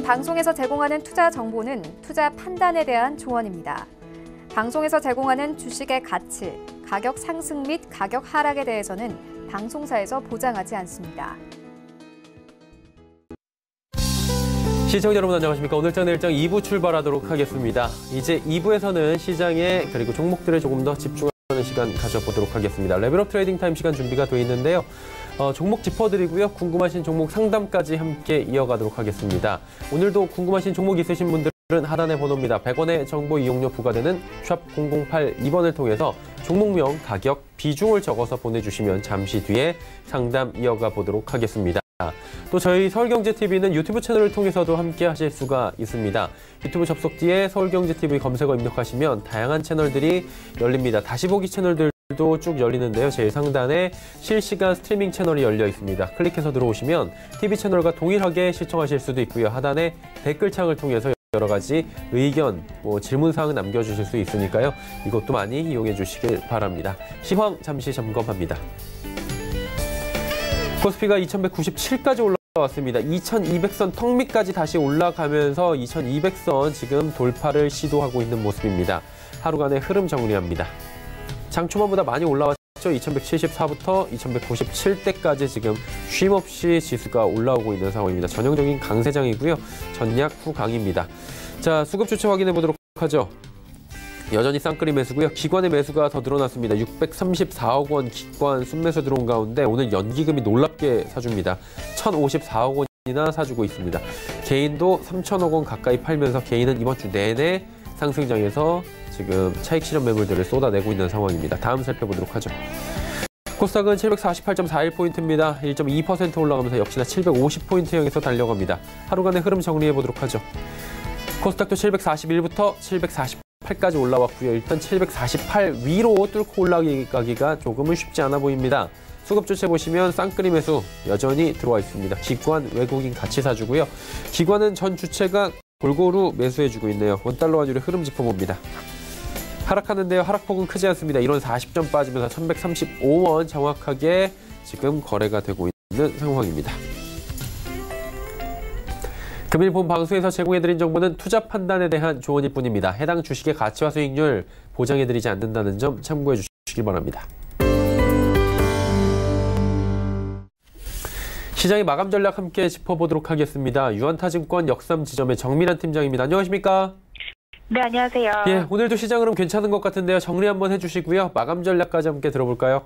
방송에서 제공하는 투자 정보는 투자 판단에 대한 조언입니다. 방송에서 제공하는 주식의 가치, 가격 상승 및 가격 하락에 대해서는 방송사에서 보장하지 않습니다. 시청자 여러분 안녕하십니까. 오늘장 내일장 2부 출발하도록 하겠습니다. 이제 2부에서는 시장에 그리고 종목들에 조금 더 집중하는 시간 가져보도록 하겠습니다. 레벨업 트레이딩 타임 시간 준비가 되어 있는데요. 종목 짚어드리고요. 궁금하신 종목 상담까지 함께 이어가도록 하겠습니다. 오늘도 궁금하신 종목 있으신 분들은 하단의 번호입니다. 100원의 정보 이용료 부과되는 샵 008-2번을 통해서 종목명, 가격, 비중을 적어서 보내주시면 잠시 뒤에 상담 이어가 보도록 하겠습니다. 또 저희 서울경제TV는 유튜브 채널을 통해서도 함께 하실 수가 있습니다. 유튜브 접속 뒤에 서울경제TV 검색어 입력하시면 다양한 채널들이 열립니다. 다시 보기 채널들도 쭉 열리는데요. 제일 상단에 실시간 스트리밍 채널이 열려 있습니다. 클릭해서 들어오시면 TV 채널과 동일하게 시청하실 수도 있고요. 하단에 댓글창을 통해서 여러 가지 의견, 질문사항 남겨주실 수 있으니까요. 이것도 많이 이용해 주시길 바랍니다. 시황 잠시 점검합니다. 코스피가 2197까지 올라왔습니다. 2200선 턱 밑까지 다시 올라가면서 2200선 지금 돌파를 시도하고 있는 모습입니다. 하루간의 흐름 정리합니다. 장 초반보다 많이 올라왔죠. 2174부터 2197대까지 지금 쉼없이 지수가 올라오고 있는 상황입니다. 전형적인 강세장이고요. 전략 후강입니다. 자, 수급 주체 확인해 보도록 하죠. 여전히 쌍끌이 매수고요. 기관의 매수가 더 늘어났습니다. 634억 원 기관 순매수 들어온 가운데 오늘 연기금이 놀랍게 사줍니다. 1,054억 원이나 사주고 있습니다. 개인도 3천억 원 가까이 팔면서 개인은 이번 주 내내 상승장에서 지금 차익 실현 매물들을 쏟아내고 있는 상황입니다. 다음 살펴보도록 하죠. 코스닥은 748.41포인트입니다. 1.2% 올라가면서 역시나 750포인트 향해서 달려갑니다. 하루간의 흐름 정리해 보도록 하죠. 코스닥도 741부터 748까지 올라왔고요. 일단 748 위로 뚫고 올라가기가 조금은 쉽지 않아 보입니다. 수급 주체 보시면 쌍끌이 매수 여전히 들어와 있습니다. 기관, 외국인 같이 사주고요. 기관은 전 주체가 골고루 매수해주고 있네요. 원달러 환율의 흐름 짚어봅니다. 하락하는데요. 하락폭은 크지 않습니다. 1원 40점 빠지면서 1135원 정확하게 지금 거래가 되고 있는 상황입니다. 금일 본 방송에서 제공해드린 정보는 투자 판단에 대한 조언일 뿐입니다. 해당 주식의 가치와 수익률 보장해드리지 않는다는 점 참고해 주시기 바랍니다. 시장의 마감 전략 함께 짚어보도록 하겠습니다. 유한타증권 역삼지점의 정민환 팀장입니다. 안녕하십니까? 네, 안녕하세요. 예, 오늘도 시장 흐름 괜찮은 것 같은데요. 정리 한번 해주시고요. 마감 전략까지 함께 들어볼까요?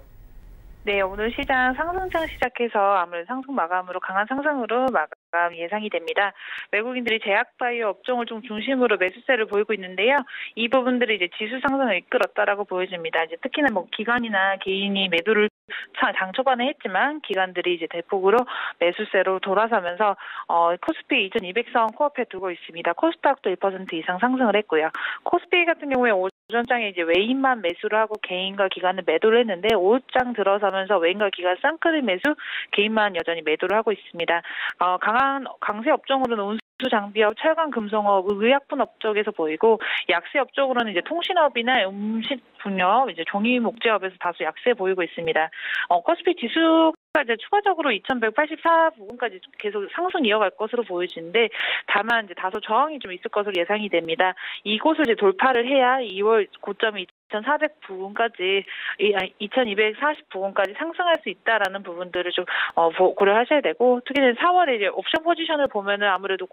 네, 오늘 시장 상승장 시작해서 아무래도 상승 마감으로 강한 상승으로 마감 예상이 됩니다. 외국인들이 제약바이오 업종을 좀 중심으로 매수세를 보이고 있는데요. 이 부분들이 이제 지수 상승을 이끌었다라고 보여집니다. 이제 특히나 기관이나 개인이 매도를 장 초반에 했지만 기관들이 이제 대폭으로 매수세로 돌아서면서 코스피 2200선 코앞에 두고 있습니다. 코스닥도 1% 이상 상승을 했고요. 코스피 같은 경우에 오전장에 이제 외인만 매수를 하고 개인과 기관은 매도를 했는데 오후장 들어서면서 외인과 기관 쌍끌이 매수, 개인만 여전히 매도를 하고 있습니다. 강한 강세 업종으로는 운수 장비업, 철강 금속업, 의약품 쪽에서 보이고 약세 업적으로는 이제 통신업이나 음식 분업, 이제 종이 목재업에서 다소 약세 보이고 있습니다. 코스피 지수가 이제 추가적으로 2,184 부근까지 계속 상승 이어갈 것으로 보여지는데 다만 이제 다소 저항이 좀 있을 것으로 예상이 됩니다. 이곳을 이제 돌파를 해야 2월 고점이 2,400 부근까지, 2,240 부근까지 상승할 수 있다라는 부분들을 좀 고려하셔야 되고, 특히는 4월에 이제 옵션 포지션을 보면은 아무래도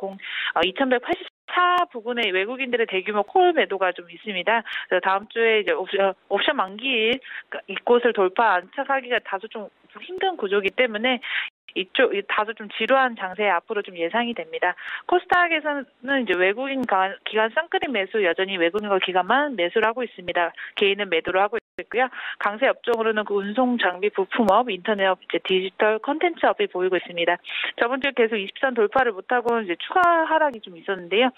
2,184 부근에 외국인들의 대규모 콜 매도가 좀 있습니다. 그래서 다음 주에 이제 옵션 만기일 이곳을 돌파 안착하기가 다소 좀 힘든 구조이기 때문에 이쪽 다소 좀 지루한 장세 앞으로 좀 예상이 됩니다. 코스닥에서는 이제 외국인 기관 쌍끌이 매수 여전히 외국인과 기관만 매수를 하고 있습니다. 개인은 매도를 하고 있고요. 강세 업종으로는 그 운송 장비 부품업, 인터넷업, 이제 디지털 컨텐츠업이 보이고 있습니다. 저번 주에 계속 20선 돌파를 못하고 이제 추가 하락이 좀 있었는데요.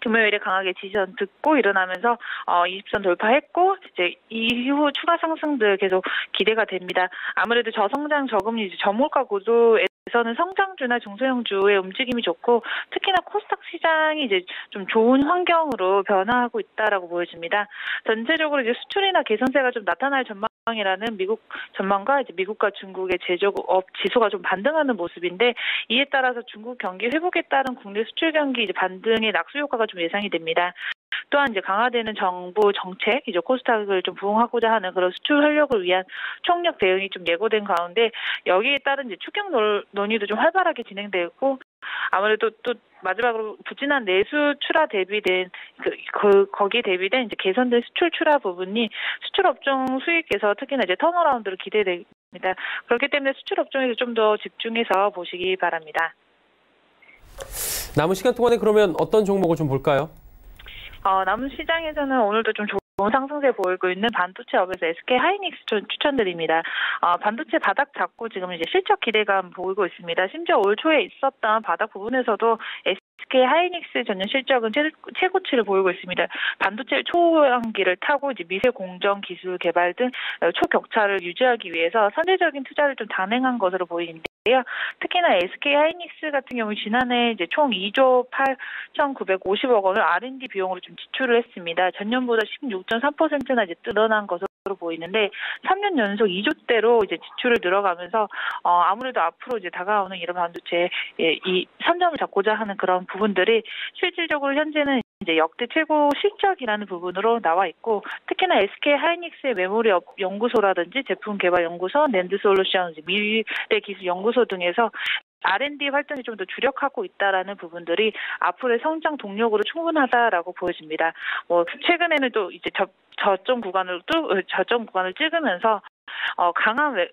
금요일에 강하게 지지선 듣고 일어나면서 20선 돌파했고 이제 이후 추가 상승들 계속 기대가 됩니다. 아무래도 저성장 저금리 저물가 구조에서는 성장주나 중소형주의 움직임이 좋고 특히나 코스닥 시장이 이제 좀 좋은 환경으로 변화하고 있다라고 보여집니다. 전체적으로 이제 수출이나 개선세가 좀 나타날 전망. 이라는 미국 전망과 이제 미국과 중국의 제조업 지수가 좀 반등하는 모습인데 이에 따라서 중국 경기 회복에 따른 국내 수출 경기 이제 반등의 낙수 효과가 좀 예상이 됩니다. 또한 이제 강화되는 정부 정책, 이제 코스닥을 좀 부응하고자 하는 그런 수출 활력을 위한 총력 대응이 좀 예고된 가운데 여기에 따른 이제 추경 논의도 좀 활발하게 진행되고 아무래도 또 마지막으로 부진한 내수 출하 대비된 거기에 대비된 이제 개선된 수출 출하 부분이 수출 업종 수익에서 특히나 이제 턴어라운드를 기대됩니다. 그렇기 때문에 수출 업종에서 좀 더 집중해서 보시기 바랍니다. 남은 시간 동안에 그러면 어떤 종목을 좀 볼까요? 남은 시장에서는 오늘도 좀 좋은 상승세 보이고 있는 반도체 업에서 SK 하이닉스 추천드립니다. 반도체 바닥 잡고 지금 이제 실적 기대감 보이고 있습니다. 심지어 올 초에 있었던 바닥 부분에서도 SK 하이닉스 전년 실적은 최고치를 보이고 있습니다. 반도체 초호황기를 타고 이제 미세 공정 기술 개발 등 초격차를 유지하기 위해서 선제적인 투자를 좀 단행한 것으로 보이는데요. 특히나 SK 하이닉스 같은 경우 지난해 이제 총 2조 8,950억 원을 R&D 비용으로 좀 지출을 했습니다. 전년보다 16.3%나 이제 늘어난 것으로 보이는데 3년 연속 2조대로 이제 지출을 늘어가면서 아무래도 앞으로 이제 다가오는 이런 반도체 이 3점을 잡고자 하는 그런 부분들이 실질적으로 현재는 이제 역대 최고 실적이라는 부분으로 나와 있고 특히나 SK 하이닉스의 메모리 연구소라든지 제품 개발 연구소, 낸드 솔루션, 미래 기술 연구소 등에서 R&D 활동이 좀 더 주력하고 있다라는 부분들이 앞으로의 성장 동력으로 충분하다라고 보여집니다. 최근에는 또 이제 저점 구간을 찍으면서 강한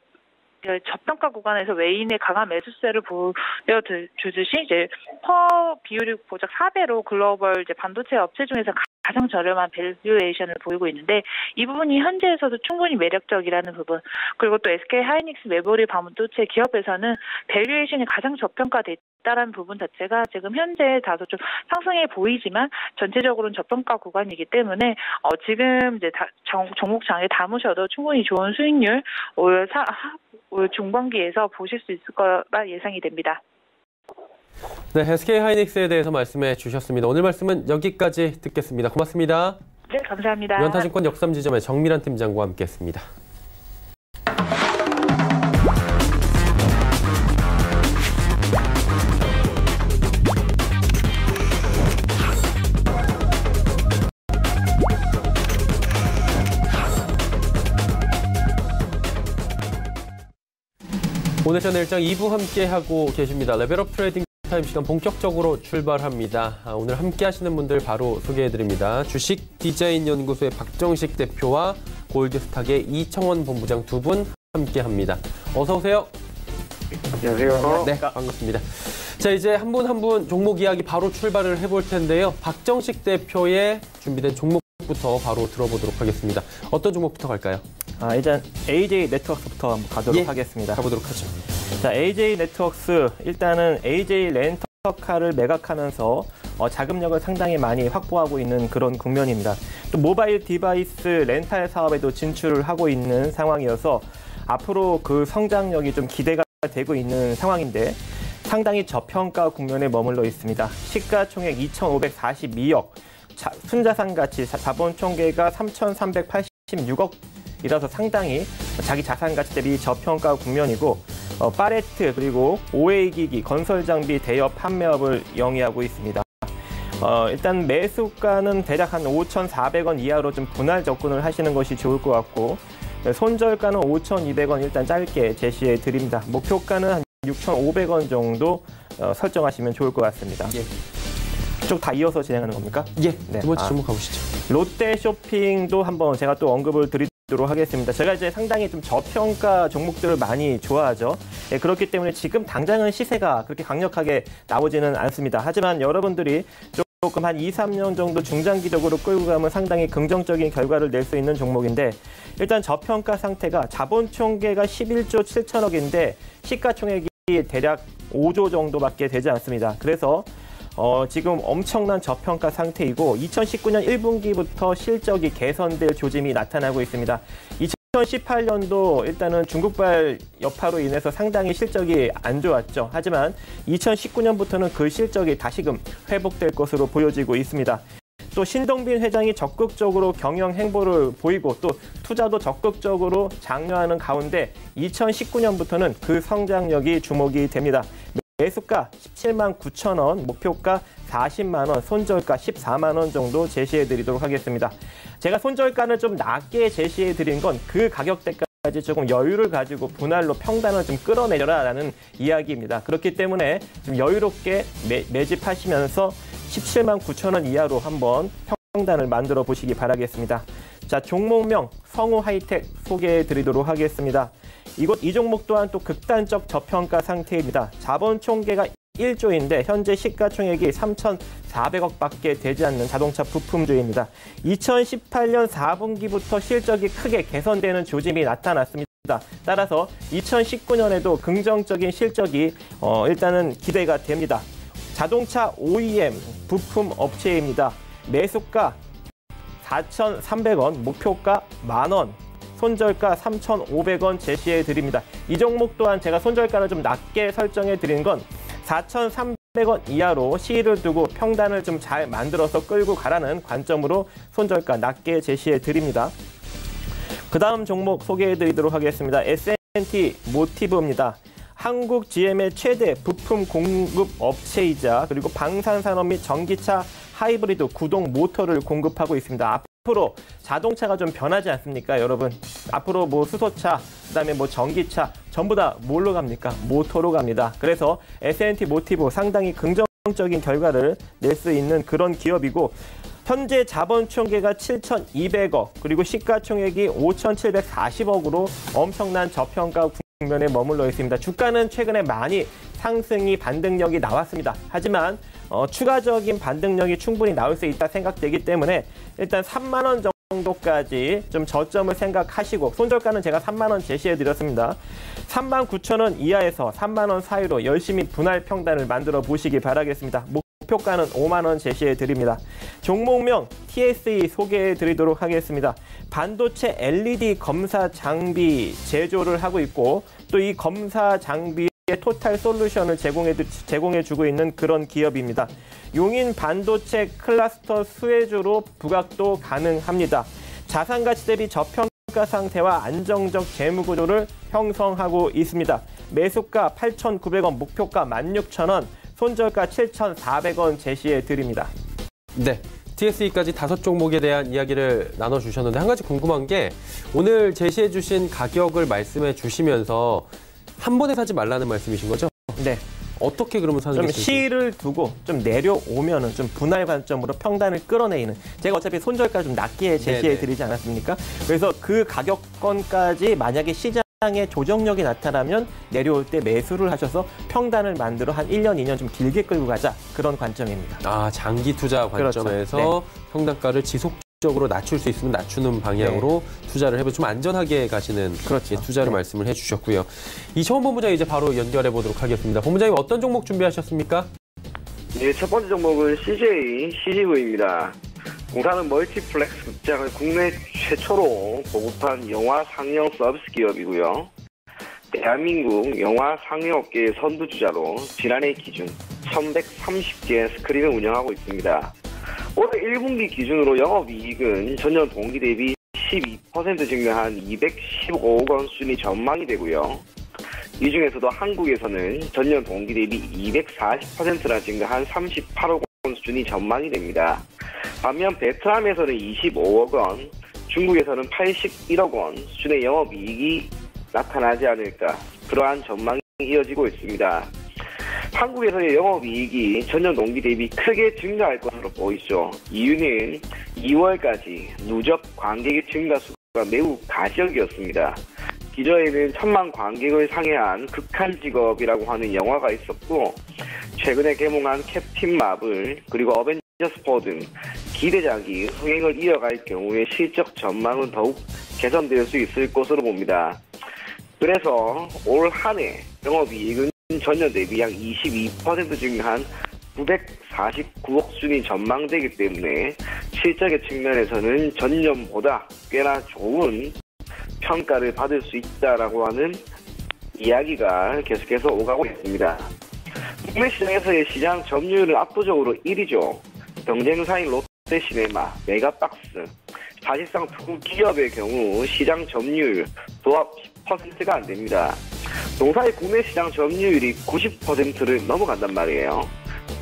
저평가 구간에서 외인의 강한 매수세를 보여주듯이 이제 퍼 비율이 고작 4배로 글로벌 이제 반도체 업체 중에서 가장 저렴한 밸류에이션을 보이고 있는데 이 부분이 현재에서도 충분히 매력적이라는 부분 그리고 또 SK 하이닉스 메모리 반도체 기업에서는 밸류에이션이 가장 저평가돼 있다라는 부분 자체가 지금 현재 다소 좀 상승해 보이지만 전체적으로는 저평가 구간이기 때문에 지금 이제 종목 장에 담으셔도 충분히 좋은 수익률 올 중반기에서 보실 수 있을 거라 예상이 됩니다. 네, SK 하이닉스에 대해서 말씀해 주셨습니다. 오늘 말씀은 여기까지 듣겠습니다. 고맙습니다. 네, 감사합니다. 유한타증권 역삼지점의 정밀한 팀장과 함께했습니다. 오늘 전 일정 2부 함께하고 계십니다. 레벨업 트레이딩 타임 시간 본격적으로 출발합니다. 오늘 함께 하시는 분들 바로 소개해드립니다. 주식 디자인 연구소의 박정식 대표와 골드스탁의 이청원 본부장 두 분 함께합니다. 어서 오세요. 안녕하세요. 네, 반갑습니다. 자, 이제 한 분 한 분 종목 이야기 바로 출발을 해볼 텐데요. 박정식 대표의 준비된 종목부터 바로 들어보도록 하겠습니다. 어떤 종목부터 갈까요? 일단 AJ 네트워크부터 한번 가도록 하겠습니다. 가보도록 하죠. 자, AJ 네트워크 일단은 AJ 렌터카를 매각하면서 자금력을 상당히 많이 확보하고 있는 그런 국면입니다. 또 모바일 디바이스 렌탈 사업에도 진출을 하고 있는 상황이어서 앞으로 그 성장력이 좀 기대가 되고 있는 상황인데 상당히 저평가 국면에 머물러 있습니다. 시가총액 2,542억, 순자산 가치 자본 총계가 3,386억 이라서 상당히 자기 자산 가치 대비 저평가 국면이고 파레트 그리고 OA기기, 건설장비 대여 판매업을 영위하고 있습니다. 일단 매수가는 대략 한 5,400원 이하로 좀 분할 접근을 하시는 것이 좋을 것 같고 손절가는 5,200원 일단 짧게 제시해 드립니다. 목표가는 한 6,500원 정도 설정하시면 좋을 것 같습니다. 예. 쭉 다 이어서 진행하는 겁니까? 예, 네. 두 번째 종목 가보시죠. 롯데쇼핑도 한번 제가 또 언급을 드리도록 하겠습니다. 제가 이제 상당히 좀 저평가 종목들을 많이 좋아하죠. 예, 그렇기 때문에 지금 당장은 시세가 그렇게 강력하게 나오지는 않습니다. 하지만 여러분들이 조금 한 2, 3년 정도 중장기적으로 끌고 가면 상당히 긍정적인 결과를 낼 수 있는 종목인데 일단 저평가 상태가 자본 총계가 11조 7천억인데 시가총액이 대략 5조 정도밖에 되지 않습니다. 그래서 지금 엄청난 저평가 상태이고 2019년 1분기부터 실적이 개선될 조짐이 나타나고 있습니다. 2018년도 일단은 중국발 여파로 인해서 상당히 실적이 안 좋았죠. 하지만 2019년부터는 그 실적이 다시금 회복될 것으로 보여지고 있습니다. 또 신동빈 회장이 적극적으로 경영 행보를 보이고 또 투자도 적극적으로 장려하는 가운데 2019년부터는 그 성장력이 주목이 됩니다. 매수가 17만 9천 원, 목표가 40만 원, 손절가 14만 원 정도 제시해 드리도록 하겠습니다. 제가 손절가를 좀 낮게 제시해 드린 건 그 가격대까지 조금 여유를 가지고 분할로 평단을 좀 끌어내려라라는 이야기입니다. 그렇기 때문에 좀 여유롭게 매집하시면서 17만 9천 원 이하로 한번 평단을 만들어 보시기 바라겠습니다. 자, 종목명 성우 하이텍 소개해 드리도록 하겠습니다. 이 종목 또한 또 극단적 저평가 상태입니다. 자본 총계가 1조인데 현재 시가총액이 3,400억밖에 되지 않는 자동차 부품주입니다. 2018년 4분기부터 실적이 크게 개선되는 조짐이 나타났습니다. 따라서 2019년에도 긍정적인 실적이 일단은 기대가 됩니다. 자동차 OEM 부품 업체입니다. 매수가 4,300원, 목표가 만원. 손절가 3,500원 제시해 드립니다. 이 종목 또한 제가 손절가를 좀 낮게 설정해 드린 건 4,300원 이하로 시의를 두고 평단을 좀 잘 만들어서 끌고 가라는 관점으로 손절가 낮게 제시해 드립니다. 그 다음 종목 소개해 드리도록 하겠습니다. S&T 모티브입니다. 한국 GM의 최대 부품 공급 업체이자 그리고 방산산업 및 전기차 하이브리드 구동 모터를 공급하고 있습니다. 앞으로 자동차가 좀 변하지 않습니까, 여러분? 앞으로 뭐 수소차, 그다음에 뭐 전기차 전부 다 뭘로 갑니까? 모터로 갑니다. 그래서 S&T 모티브 상당히 긍정적인 결과를 낼 수 있는 그런 기업이고 현재 자본 총계가 7,200억 그리고 시가총액이 5,740억으로 엄청난 저평가 국면에 머물러 있습니다. 주가는 최근에 많이 상승이 반등력이 나왔습니다. 하지만 추가적인 반등력이 충분히 나올 수 있다 생각되기 때문에 일단 3만 원 정도까지 좀 저점을 생각하시고 손절가는 제가 3만 원 제시해 드렸습니다. 3만 9천 원 이하에서 3만 원 사이로 열심히 분할 평단을 만들어 보시기 바라겠습니다. 목표가는 5만 원 제시해 드립니다. 종목명 TSE 소개해 드리도록 하겠습니다. 반도체 LED 검사 장비 제조를 하고 있고 또 이 검사 장비 토탈 솔루션을 제공해주고 있는 그런 기업입니다. 용인 반도체 클러스터 수혜주로 부각도 가능합니다. 자산가치 대비 저평가 상태와 안정적 재무구조를 형성하고 있습니다. 매수가 8,900원, 목표가 16,000원, 손절가 7,400원 제시해 드립니다. 네. TSE까지 5종목에 대한 이야기를 나눠주셨는데 한 가지 궁금한 게 오늘 제시해 주신 가격을 말씀해 주시면서 한 번에 사지 말라는 말씀이신 거죠? 네. 어떻게 그러면 사는 게 좀 시를 두고 좀 내려오면은 좀 분할 관점으로 평단을 끌어내리는 제가 어차피 손절가 좀 낮게 제시해 드리지 않았습니까? 그래서 그 가격권까지 만약에 시장에 조정력이 나타나면 내려올 때 매수를 하셔서 평단을 만들어 한 1년, 2년 좀 길게 끌고 가자 그런 관점입니다. 아, 장기 투자 관점에서 그렇죠. 네. 평단가를 지속적으로 낮출 수 있으면 낮추는 방향으로 투자를 해보면 좀 안전하게 가시는 그렇죠. 투자를 말씀을 해주셨고요. 이청원 본부장 이제 바로 연결해 보도록 하겠습니다. 본부장님 어떤 종목 준비하셨습니까? 네, 첫 번째 종목은 CGV입니다. 공사는 멀티플렉스 극장을 국내 최초로 보급한 영화 상영 서비스 기업이고요. 대한민국 영화 상영업계의 선두주자로 지난해 기준 1,130개 스크린을 운영하고 있습니다. 올해 1분기 기준으로 영업이익은 전년 동기 대비 12% 증가한 215억 원 순이 전망이 되고요. 이 중에서도 한국에서는 전년 동기 대비 240%나 증가한 38억 원 수준이 전망이 됩니다. 반면 베트남에서는 25억 원, 중국에서는 81억 원 수준의 영업이익이 나타나지 않을까 그러한 전망이 이어지고 있습니다. 한국에서의 영업이익이 전년 동기 대비 크게 증가할 것으로 보이죠. 이유는 2월까지 누적 관객의 증가수가 매우 가시적이었습니다. 기저에는 1,000만 관객을 상회한 극한직업이라고 하는 영화가 있었고 최근에 개봉한 캡틴 마블 그리고 어벤져스 4 등 기대작이 흥행을 이어갈 경우에 실적 전망은 더욱 개선될 수 있을 것으로 봅니다. 그래서 올 한 해 영업이익은 전년 대비 약 22% 증가한 949억 수준이 전망되기 때문에 실적의 측면에서는 전년보다 꽤나 좋은 평가를 받을 수 있다라고 하는 이야기가 계속해서 오가고 있습니다. 국내 시장에서의 시장 점유율은 압도적으로 1위죠. 경쟁사인 롯데시네마, 메가박스, 사실상 두 기업의 경우 시장 점유율 도합 10%가 안 됩니다. 동사의 국내 시장 점유율이 90%를 넘어간단 말이에요.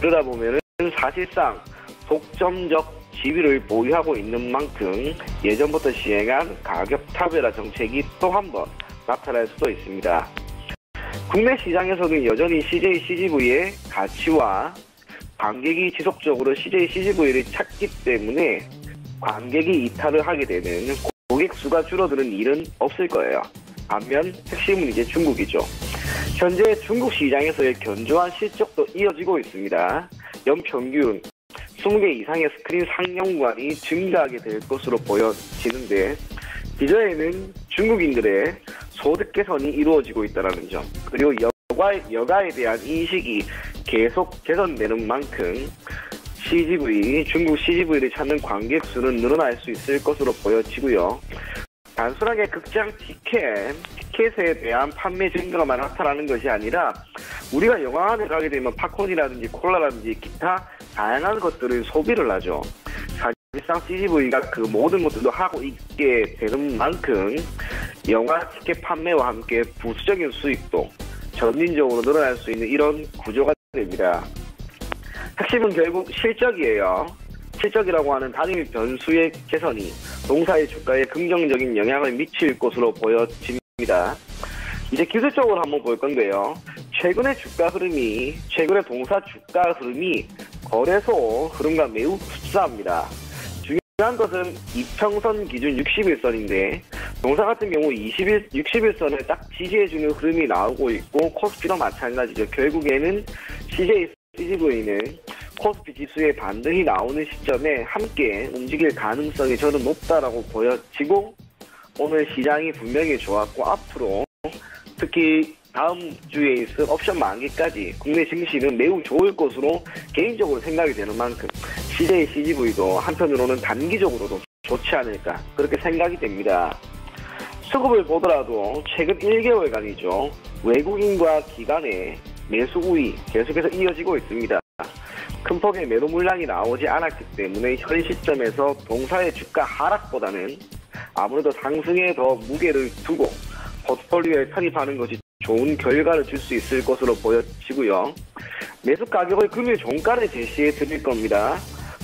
그러다 보면은 사실상 독점적 지위를 보유하고 있는 만큼 예전부터 시행한 가격 차별화 정책이 또 한 번 나타날 수도 있습니다. 국내 시장에서는 여전히 CJ CGV의 가치와 관객이 지속적으로 CJ CGV를 찾기 때문에 관객이 이탈을 하게 되는 고객 수가 줄어드는 일은 없을 거예요. 반면 핵심은 이제 중국이죠. 현재 중국 시장에서의 견조한 실적도 이어지고 있습니다. 연평균 20개 이상의 스크린 상영관이 증가하게 될 것으로 보여지는데 기저에는 중국인들의 소득 개선이 이루어지고 있다는 점, 그리고 여가에 대한 인식이 계속 개선되는 만큼 중국 CGV를 찾는 관객 수는 늘어날 수 있을 것으로 보여지고요. 단순하게 극장 티켓에 대한 판매 증가만 나타나는 것이 아니라 우리가 영화관에 가게 되면 팝콘이라든지 콜라라든지 기타 다양한 것들을 소비를 하죠. 사실상 CGV가 그 모든 것들도 하고 있게 되는 만큼 영화 티켓 판매와 함께 부수적인 수익도 점진적으로 늘어날 수 있는 이런 구조가 됩니다. 핵심은 결국 실적이에요. 실적이라고 하는 단일 변수의 개선이 동사의 주가에 긍정적인 영향을 미칠 것으로 보여집니다. 이제 기술적으로 한번 볼 건데요. 최근의 동사 주가 흐름이 거래소 흐름과 매우 흡사합니다. 중요한 것은 이평선 기준 60일선인데 동사 같은 경우 60일선을 딱 지지해주는 흐름이 나오고 있고 코스피도 마찬가지죠. 결국에는 CJ CGV는 코스피 지수의 반등이 나오는 시점에 함께 움직일 가능성이 저는 높다라고 보여지고 오늘 시장이 분명히 좋았고 앞으로 특히 다음 주에 있을 옵션 만기까지 국내 증시는 매우 좋을 것으로 개인적으로 생각이 되는 만큼 CJ CGV도 한편으로는 단기적으로도 좋지 않을까 그렇게 생각이 됩니다. 수급을 보더라도 최근 1개월간이죠. 외국인과 기관의 매수 우위 계속해서 이어지고 있습니다. 큰 폭의 매도 물량이 나오지 않았기 때문에 현 시점에서 동사의 주가 하락보다는 아무래도 상승에 더 무게를 두고 포트폴리오에 편입하는 것이 좋은 결과를 줄 수 있을 것으로 보여지고요. 매수 가격을 금일 종가를 제시해 드릴 겁니다.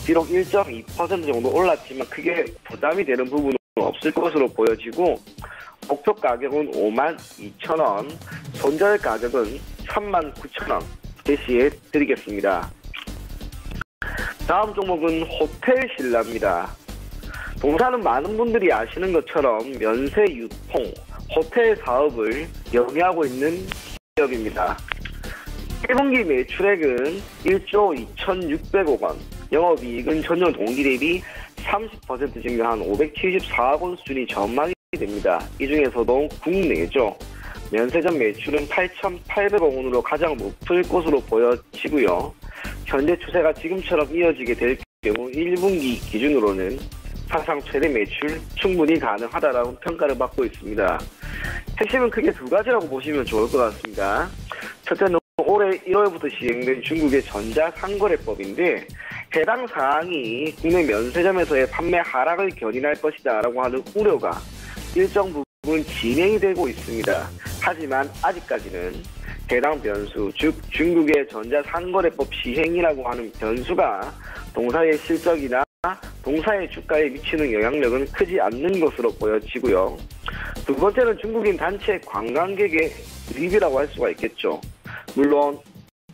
비록 1.2% 정도 올랐지만 크게 부담이 되는 부분은 없을 것으로 보여지고 목표 가격은 52,000원, 손절 가격은 39,000원 제시해 드리겠습니다. 다음 종목은 호텔신라입니다. 동사는 많은 분들이 아시는 것처럼 면세 유통, 호텔 사업을 영위하고 있는 기업입니다. 1분기 매출액은 1조 2,600억 원, 영업이익은 전년 동기 대비 30% 증가한 574억 원 수준이 전망이 됩니다. 이 중에서도 국내죠. 면세점 매출은 8,800억 원으로 가장 높을 것으로 보여지고요. 현재 추세가 지금처럼 이어지게 될 경우 1분기 기준으로는 사상 최대 매출 충분히 가능하다라고 평가를 받고 있습니다. 핵심은 크게 두 가지라고 보시면 좋을 것 같습니다. 첫째는 올해 1월부터 시행된 중국의 전자상거래법인데 해당 사항이 국내 면세점에서의 판매 하락을 견인할 것이다 라고 하는 우려가 일정 부분 진행이 되고 있습니다. 하지만 아직까지는 해당 변수, 즉 중국의 전자상거래법 시행이라고 하는 변수가 동사의 실적이나 동사의 주가에 미치는 영향력은 크지 않는 것으로 보여지고요. 두 번째는 중국인 단체 관광객의 유입이라고 할 수가 있겠죠. 물론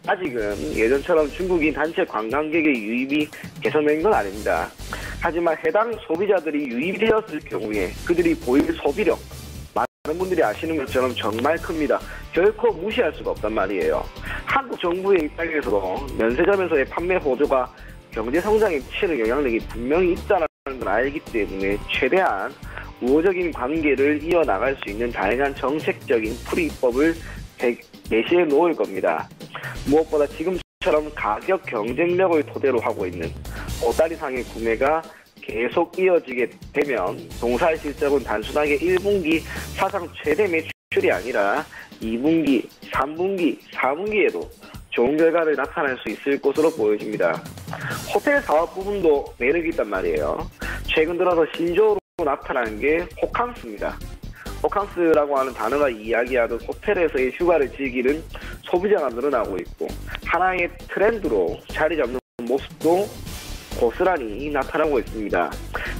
아직은 예전처럼 중국인 단체 관광객의 유입이 개선된 건 아닙니다. 하지만 해당 소비자들이 유입되었을 경우에 그들이 보일 소비력, 많은 분들이 아시는 것처럼 정말 큽니다. 결코 무시할 수가 없단 말이에요. 한국 정부의 입장에서도 면세점에서의 판매 보조가 경제 성장에 미치는 영향력이 분명히 있다는 걸 알기 때문에 최대한 우호적인 관계를 이어나갈 수 있는 다양한 정책적인 풀이법을 제시해 놓을 겁니다. 무엇보다 지금처럼 가격 경쟁력을 토대로 하고 있는 보따리상의 구매가 계속 이어지게 되면 동사의 실적은 단순하게 1분기 사상 최대 매출이 아니라 2분기, 3분기, 4분기에도 좋은 결과를 나타낼 수 있을 것으로 보여집니다. 호텔 사업 부분도 매력이 있단 말이에요. 최근 들어서 신조어로 나타난 게 호캉스입니다. 호캉스라고 하는 단어가 이야기하듯 호텔에서의 휴가를 즐기는 소비자가 늘어나고 있고 하나의 트렌드로 자리 잡는 모습도 고스란히 나타나고 있습니다.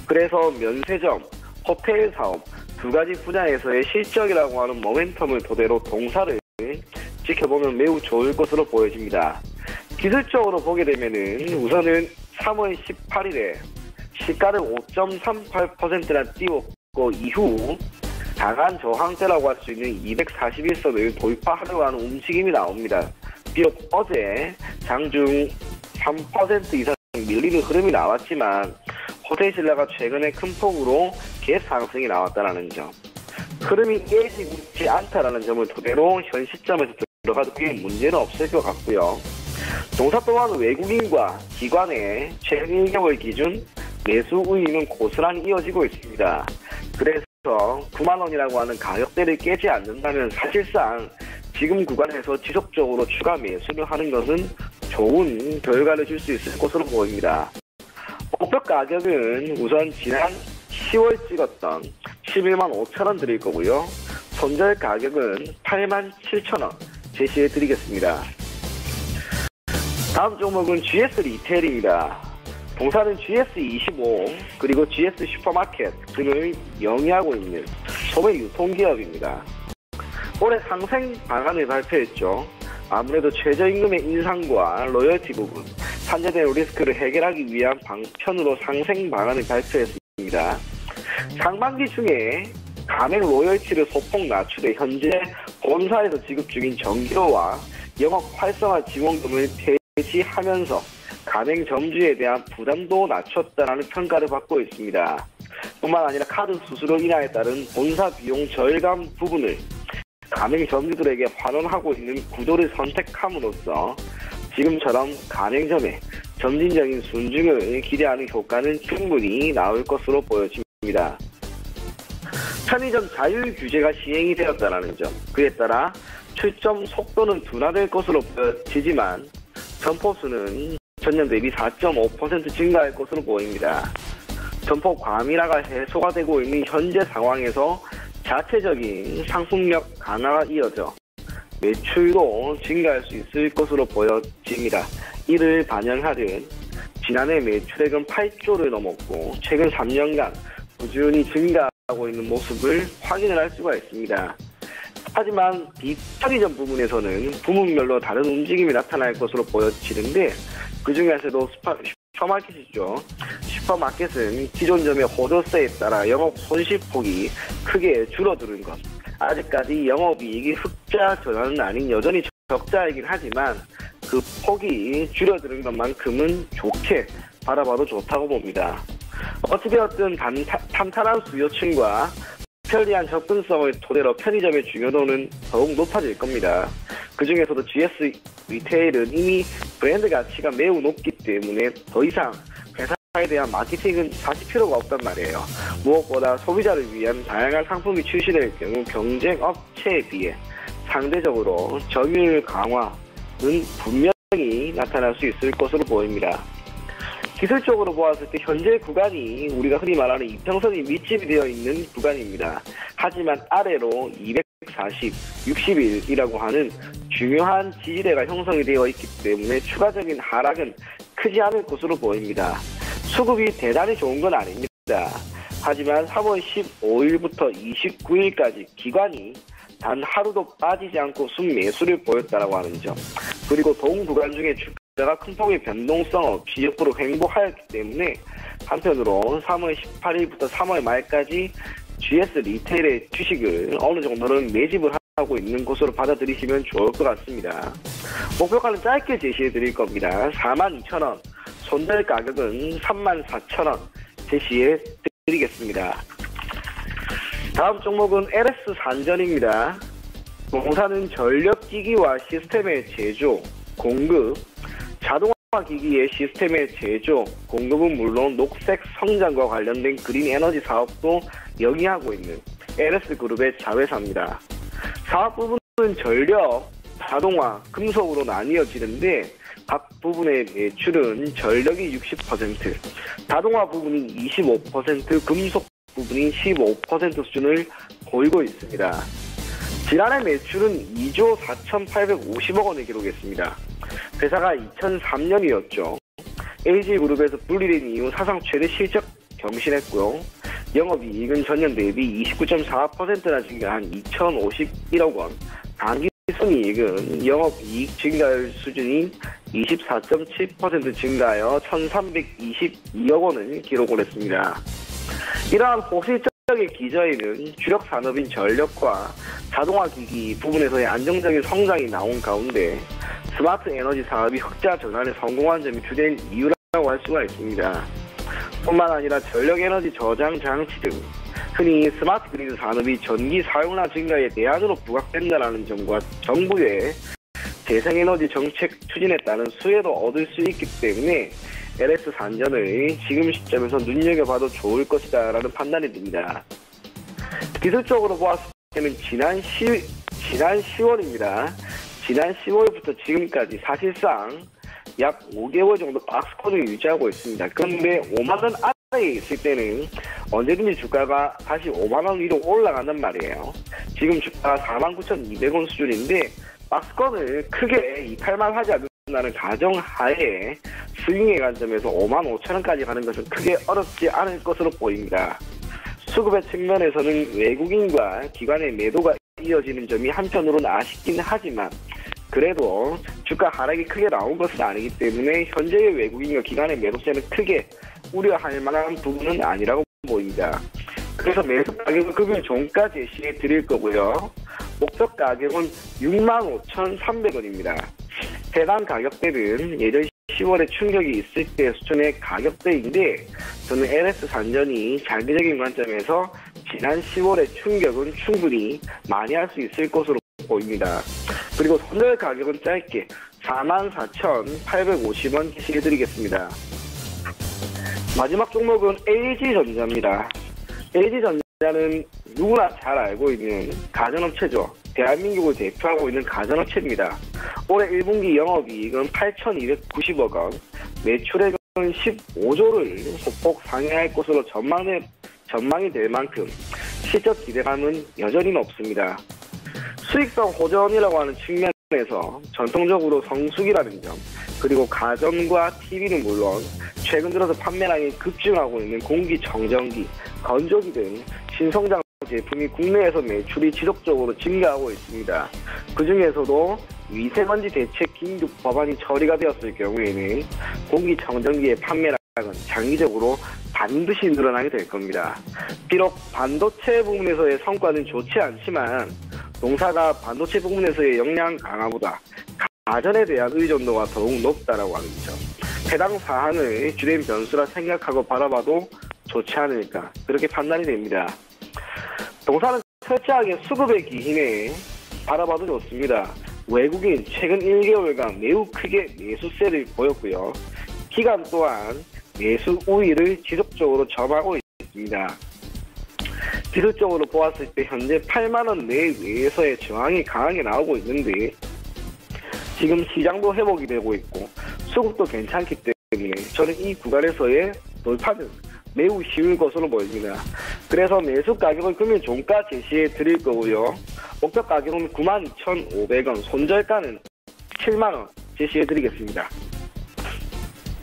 그래서 면세점, 호텔 사업 두 가지 분야에서의 실적이라고 하는 모멘텀을 토대로 동사를 지켜보면 매우 좋을 것으로 보여집니다. 기술적으로 보게 되면은 우선은 3월 18일에 시가를 5.38%나 띄웠고 이후 강한 저항대라고 할 수 있는 241선을 돌파하려고 하는 움직임이 나옵니다. 비록 어제 장중 3% 이상 밀리는 흐름이 나왔지만 호텔 신라가 최근에 큰 폭으로 갭 상승이 나왔다는 점, 흐름이 깨지고 있지 않다라는 점을 토대로 현 시점에서 들어가도 크게 문제는 없을 것 같고요. 동사 또한 외국인과 기관의 최근 일격을 기준 매수 우위는 고스란히 이어지고 있습니다. 그래서 9만 원이라고 하는 가격대를 깨지 않는다면 사실상 지금 구간에서 지속적으로 추가 매수를 하는 것은 좋은 결과를 줄 수 있을 것으로 보입니다. 목표 가격은 우선 지난 10월 찍었던 11만 5천 원 드릴 거고요. 손절 가격은 8만 7천 원 제시해 드리겠습니다. 다음 종목은 GS 리테일입니다. 동사는 GS25 그리고 GS 슈퍼마켓 등을 영위하고 있는 소매 유통기업입니다. 올해 상생 방안을 발표했죠. 아무래도 최저임금의 인상과 로열티 부분, 산재된 리스크를 해결하기 위한 방편으로 상생 방안을 발표했습니다. 상반기 중에 가맹 로열티를 소폭 낮추되 현재 본사에서 지급 중인 정기료와 영업 활성화 지원금을 폐지하면서 가맹 점주에 대한 부담도 낮췄다라는 평가를 받고 있습니다. 뿐만 아니라 카드 수수료 인하에 따른 본사 비용 절감 부분을 가맹 점주들에게 환원하고 있는 구도를 선택함으로써 지금처럼 가맹점의 점진적인 순증을 기대하는 효과는 충분히 나올 것으로 보여집니다. 편의점 자율 규제가 시행이 되었다는 점, 그에 따라 출점 속도는 둔화될 것으로 보여지지만 점포수는 전년 대비 4.5% 증가할 것으로 보입니다. 점포 과밀화가 해소가 되고 있는 현재 상황에서 자체적인 상품력 강화가 이어져 매출도 증가할 수 있을 것으로 보여집니다. 이를 반영하듯 지난해 매출액은 8조를 넘었고 최근 3년간 꾸준히 증가하고 있는 모습을 확인을 할 수가 있습니다. 하지만 비편의점 부분에서는 부문별로 다른 움직임이 나타날 것으로 보여지는데 그 중에서도 슈퍼마켓이죠. 슈퍼마켓은 기존 점의 호조세에 따라 영업 손실폭이 크게 줄어드는 것. 아직까지 영업이익이 흑자 전환은 아닌 여전히 적자이긴 하지만 그 폭이 줄어드는 것만큼은 좋게 바라봐도 좋다고 봅니다. 어찌되었든 탄탄한 수요층과 편리한 접근성을 토대로 편의점의 중요도는 더욱 높아질 겁니다. 그 중에서도 GS 리테일은 이미 브랜드 가치가 매우 높기 때문에 더 이상 회사에 대한 마케팅은 하실 필요가 없단 말이에요. 무엇보다 소비자를 위한 다양한 상품이 출시될 경우 경쟁 업체에 비해 상대적으로 점유율 강화는 분명히 나타날 수 있을 것으로 보입니다. 기술적으로 보았을 때 현재 구간이 우리가 흔히 말하는 이평선이 밀집이 되어 있는 구간입니다. 하지만 아래로 240, 61이라고 하는 중요한 지지대가 형성이 되어 있기 때문에 추가적인 하락은 크지 않을 것으로 보입니다. 수급이 대단히 좋은 건 아닙니다. 하지만 3월 15일부터 29일까지 기관이 단 하루도 빠지지 않고 순매수를 보였다고 하는 점, 그리고 동 구간 중에 주가가 큰 폭의 변동성 없이 옆으로 횡보하였기 때문에 한편으로 3월 18일부터 3월 말까지 GS 리테일의 주식을 어느 정도는 매집을 하고 있는 것으로 받아들이시면 좋을 것 같습니다. 목표가는 짧게 제시해 드릴 겁니다. 42,000원, 손절 가격은 34,000원 제시해 드리겠습니다. 다음 종목은 LS 산전입니다. 동사는 전력기기와 시스템의 제조, 공급, 자동화 기기의 시스템의 제조, 공급은 물론 녹색 성장과 관련된 그린 에너지 사업도 영위하고 있는 LS그룹의 자회사입니다. 사업 부분은 전력, 자동화, 금속으로 나뉘어지는데 각 부분의 매출은 전력이 60%, 자동화 부분이 25%, 금속 부분이 15% 수준을 보이고 있습니다. 지난해 매출은 2조 4,850억 원을 기록했습니다. 회사가 2003년이었죠. LG그룹에서 분리된 이후 사상 최대 실적 경신했고요. 영업이익은 전년 대비 29.4%나 증가한 2,051억 원, 당기순이익은 영업이익 증가율 수준인 24.7% 증가하여 1,322억 원을 기록을 했습니다. 이러한 호실적의 기저에는 주력 산업인 전력과 자동화 기기 부분에서의 안정적인 성장이 나온 가운데 스마트 에너지 사업이 흑자 전환에 성공한 점이 주된 이유라고 할 수가 있습니다. 뿐만 아니라 전력 에너지 저장 장치 등 흔히 스마트 그리드 산업이 전기 사용량 증가에 대안으로 부각된다는 점과 정부의 재생에너지 정책 추진에 따른 수혜도 얻을 수 있기 때문에 LS 산전을 지금 시점에서 눈여겨봐도 좋을 것이다라는 판단이 듭니다. 기술적으로 보았을 때는 지난 10월입니다. 지난 10월부터 지금까지 사실상 약 5개월 정도 박스권을 유지하고 있습니다. 그런데 5만 원 아래에 있을 때는 언제든지 주가가 다시 5만 원 위로 올라간단 말이에요. 지금 주가가 49,200원 수준인데 박스권을 크게 이탈만 하지 않는다는 가정하에 스윙의 관점에서 5만 5천 원까지 가는 것은 크게 어렵지 않을 것으로 보입니다. 수급의 측면에서는 외국인과 기관의 매도가 이어지는 점이 한편으로는 아쉽긴 하지만 그래도 주가 하락이 크게 나온 것은 아니기 때문에 현재의 외국인과 기관의 매도세는 크게 우려할 만한 부분은 아니라고 보입니다. 그래서 매수 가격은 금일 종가 제시해 드릴 거고요. 목적 가격은 65,300원입니다. 해당 가격대는 예전 10월에 충격이 있을 때 수준의 가격대인데 저는 LS 산전이 장기적인 관점에서 지난 10월의 충격은 충분히 만회할 수 있을 것으로 보입니다. 그리고 손절 가격은 짧게 44,850원 제시해드리겠습니다. 마지막 종목은 LG전자입니다. LG전자는 누구나 잘 알고 있는 가전업체죠. 대한민국을 대표하고 있는 가전업체입니다. 올해 1분기 영업이익은 8,290억 원, 매출액은 15조를 소폭 상회할 것으로 전망이 될 만큼 실적 기대감은 여전히 높습니다. 수익성 호전이라고 하는 측면에서 전통적으로 성수기라는 점, 그리고 가전과 TV는 물론 최근 들어서 판매량이 급증하고 있는 공기청정기, 건조기 등 신성장 제품이 국내에서 매출이 지속적으로 증가하고 있습니다. 그 중에서도 위생먼지 대책 긴급 법안이 처리가 되었을 경우에는 공기청정기의 판매량은 장기적으로 반드시 늘어나게 될 겁니다. 비록 반도체 부분에서의 성과는 좋지 않지만 동사가 반도체 부분에서의 역량 강화보다 가전에 대한 의존도가 더욱 높다라고 하는 점. 해당 사안을 주된 변수라 생각하고 바라봐도 좋지 않을까 그렇게 판단이 됩니다. 동사는 철저하게 수급의 기hin에 바라봐도 좋습니다. 외국인 최근 1개월간 매우 크게 매수세를 보였고요. 기간 또한 매수 우위를 지속적으로 점하고 있습니다. 기술적으로 보았을 때 현재 8만 원 내에서의 저항이 강하게 나오고 있는데 지금 시장도 회복이 되고 있고 수급도 괜찮기 때문에 저는 이 구간에서의 돌파는 매우 쉬울 것으로 보입니다. 그래서 매수 가격을 금일 종가 제시해 드릴 거고요. 목표 가격은 92,500원, 손절가는 7만 원 제시해 드리겠습니다.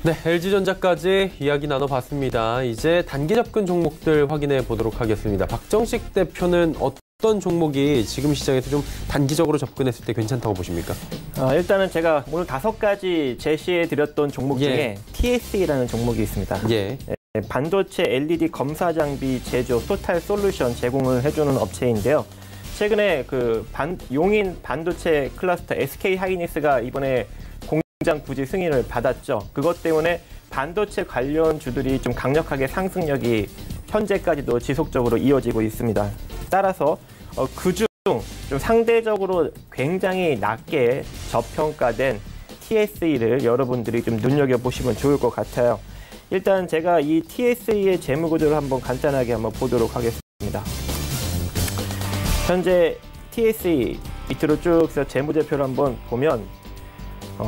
네, LG전자까지 이야기 나눠봤습니다. 이제 단기 접근 종목들 확인해 보도록 하겠습니다. 박정식 대표는 어떤 종목이 지금 시장에서 좀 단기적으로 접근했을 때 괜찮다고 보십니까? 일단은 제가 오늘 5가지 제시해드렸던 종목 중에 TSE라는 종목이 있습니다. 반도체 LED 검사 장비 제조 토탈 솔루션 제공을 해주는 업체인데요. 최근에 용인 반도체 클러스터 SK 하이닉스가 이번에 공장 부지 승인을 받았죠. 그것 때문에 반도체 관련주들이 좀 강력하게 상승력이 현재까지도 지속적으로 이어지고 있습니다. 따라서 그중 좀 상대적으로 굉장히 낮게 저평가된 TSE를 여러분들이 좀 눈여겨보시면 좋을 것 같아요. 일단 제가 이 TSE의 재무구조를 한번 간단하게 한번 보도록 하겠습니다. 현재 TSE 밑으로 쭉 재무제표를 한번 보면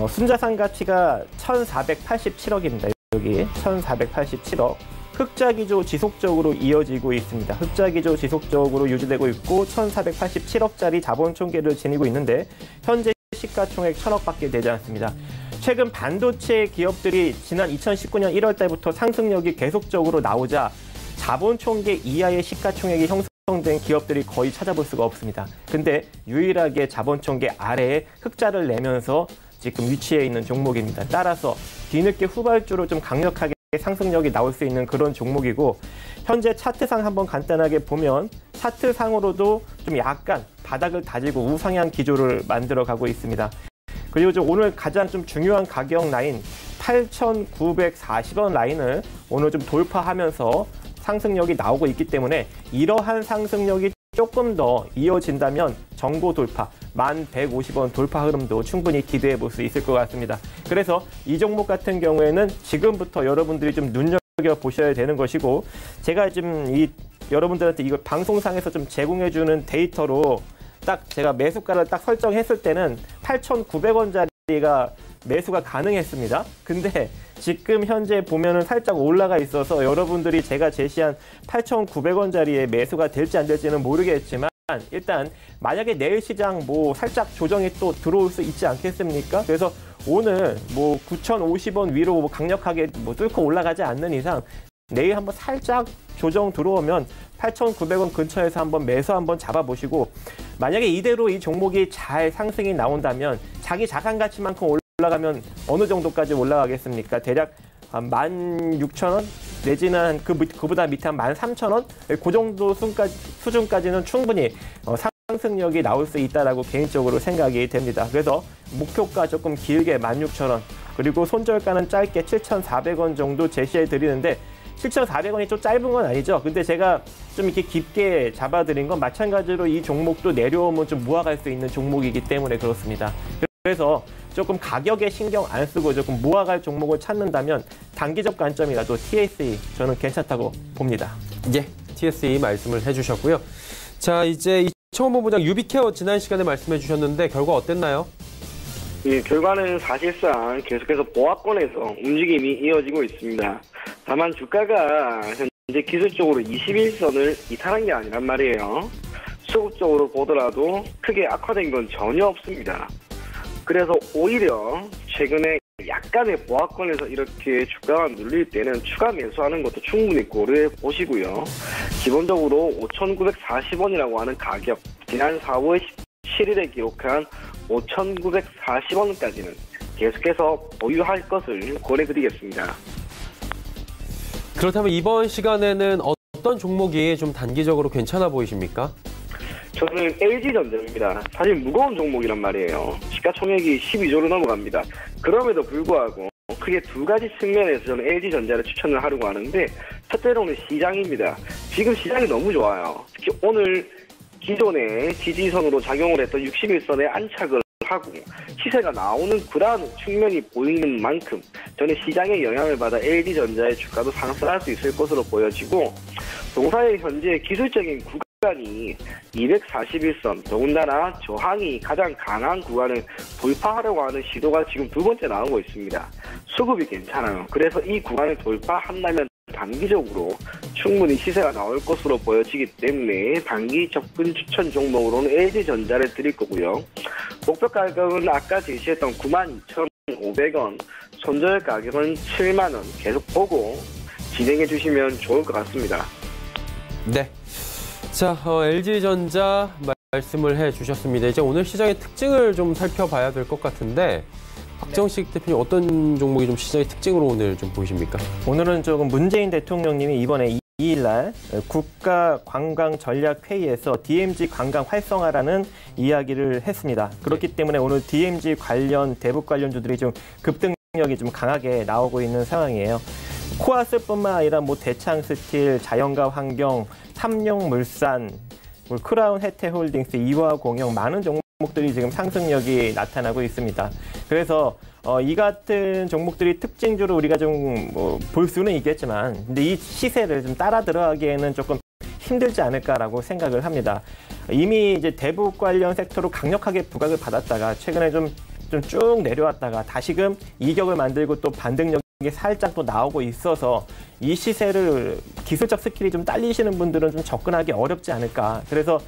순자산 가치가 1,487억입니다. 여기 1,487억. 흑자기조 지속적으로 이어지고 있습니다. 흑자기조 지속적으로 유지되고 있고 1,487억짜리 자본총계를 지니고 있는데 현재 시가총액 1,000억밖에 되지 않습니다. 최근 반도체 기업들이 지난 2019년 1월 달부터 상승력이 계속적으로 나오자 자본총계 이하의 시가총액이 형성된 기업들이 거의 찾아볼 수가 없습니다. 근데 유일하게 자본총계 아래에 흑자를 내면서 지금 위치해 있는 종목입니다. 따라서 뒤늦게 후발주로 좀 강력하게 상승력이 나올 수 있는 그런 종목이고 현재 차트상 한번 간단하게 보면 차트상으로도 좀 약간 바닥을 다지고 우상향 기조를 만들어 가고 있습니다. 그리고 오늘 가장 좀 중요한 가격 라인 8,940원 라인을 오늘 좀 돌파하면서 상승력이 나오고 있기 때문에 이러한 상승력이 조금 더 이어진다면 정고 돌파 1,150원 돌파 흐름도 충분히 기대해 볼 수 있을 것 같습니다. 그래서 이 종목 같은 경우에는 지금부터 여러분들이 좀 눈여겨보셔야 되는 것이고 제가 지금 여러분들한테 이거 방송상에서 좀 제공해주는 데이터로 딱 제가 매수가를 딱 설정했을 때는 8,900원짜리가 매수가 가능했습니다. 근데 지금 현재 보면은 살짝 올라가 있어서 여러분들이 제가 제시한 8,900원짜리의 매수가 될지 안 될지는 모르겠지만 일단 만약에 내일 시장 살짝 조정이 또 들어올 수 있지 않겠습니까? 그래서 오늘 9,050원 위로 강력하게 뚫고 올라가지 않는 이상 내일 한번 살짝 조정 들어오면 8,900원 근처에서 한번 매수 한번 잡아보시고 만약에 이대로 이 종목이 잘 상승이 나온다면 자기 자산 가치만큼 올라가면 어느 정도까지 올라가겠습니까? 대략 한 16,000원 내지는 그보다 밑에 한 13,000원? 그 정도 수준까지는 충분히 상승력이 나올 수 있다라고 개인적으로 생각이 됩니다. 그래서 목표가 조금 길게 16,000원 그리고 손절가는 짧게 7,400원 정도 제시해 드리는데 7,400원이 좀 짧은 건 아니죠. 근데 제가 좀 이렇게 깊게 잡아드린 건 마찬가지로 이 종목도 내려오면 좀 모아갈 수 있는 종목이기 때문에 그렇습니다. 그래서 조금 가격에 신경 안 쓰고 조금 모아갈 종목을 찾는다면 단기적 관점이라도 TSE 저는 괜찮다고 봅니다. 예, TSE 말씀을 해주셨고요. 자, 이제 이청훈본부장 유비케어 지난 시간에 말씀해 주셨는데 결과 어땠나요? 예, 결과는 사실상 계속해서 보합권에서 움직임이 이어지고 있습니다. 다만 주가가 현재 기술적으로 21선을 이탈한 게 아니란 말이에요. 수급적으로 보더라도 크게 악화된 건 전혀 없습니다. 그래서 오히려 최근에 약간의 보합권에서 이렇게 주가가 눌릴 때는 추가 매수하는 것도 충분히 고려해 보시고요. 기본적으로 5,940원이라고 하는 가격, 지난 4월 17일에 기록한 5,940원까지는 계속해서 보유할 것을 권해드리겠습니다. 그렇다면 이번 시간에는 어떤 종목이 좀 단기적으로 괜찮아 보이십니까? 저는 LG전자입니다. 사실 무거운 종목이란 말이에요. 시가총액이 12조로 넘어갑니다. 그럼에도 불구하고 크게 두 가지 측면에서 저는 LG전자를 추천을 하려고 하는데 첫째로는 시장입니다. 지금 시장이 너무 좋아요. 특히 오늘 기존의 지지선으로 작용을 했던 61선에 안착을 하고 시세가 나오는 그러한 측면이 보이는 만큼 저는 시장의 영향을 받아 LG전자의 주가도 상승할 수 있을 것으로 보여지고 동사의 현재 기술적인 구간이 241선, 더군다나 저항이 가장 강한 구간을 돌파하려고 하는 시도가 지금 두 번째 나오고 있습니다. 수급이 괜찮아요. 그래서 이 구간을 돌파한다면 단기적으로 충분히 시세가 나올 것으로 보여지기 때문에 단기 접근 추천 종목으로는 LG전자를 드릴 거고요. 목표 가격은 아까 제시했던 92,500원, 손절 가격은 7만 원 계속 보고 진행해 주시면 좋을 것 같습니다. 네. 자, LG전자 말씀을 해 주셨습니다. 이제 오늘 시장의 특징을 좀 살펴봐야 될 것 같은데 박정식 대표님 어떤 종목이 좀 시장의 특징으로 오늘 좀 보이십니까? 오늘은 조금 문재인 대통령님이 이번에 2일날 국가관광전략회의에서 DMZ 관광 활성화라는 이야기를 했습니다. 그렇기 때문에 오늘 DMZ 관련 대북 관련주들이 좀 급등력이 좀 강하게 나오고 있는 상황이에요. 코아스뿐만 아니라 대창스틸, 자연과 환경, 삼룡물산, 크라운 혜태홀딩스, 이화공영 많은 종목들이 지금 상승력이 나타나고 있습니다. 그래서 이 같은 종목들이 특징주로 우리가 좀 볼 수는 있겠지만 근데 이 시세를 좀 따라 들어가기에는 조금 힘들지 않을까라고 생각을 합니다. 이미 이제 대북 관련 섹터로 강력하게 부각을 받았다가 최근에 좀 쭉 내려왔다가 다시금 이격을 만들고 또 반등력이 살짝 또 나오고 있어서 이 시세를 기술적 스킬이 좀 딸리시는 분들은 좀 접근하기 어렵지 않을까. 그래서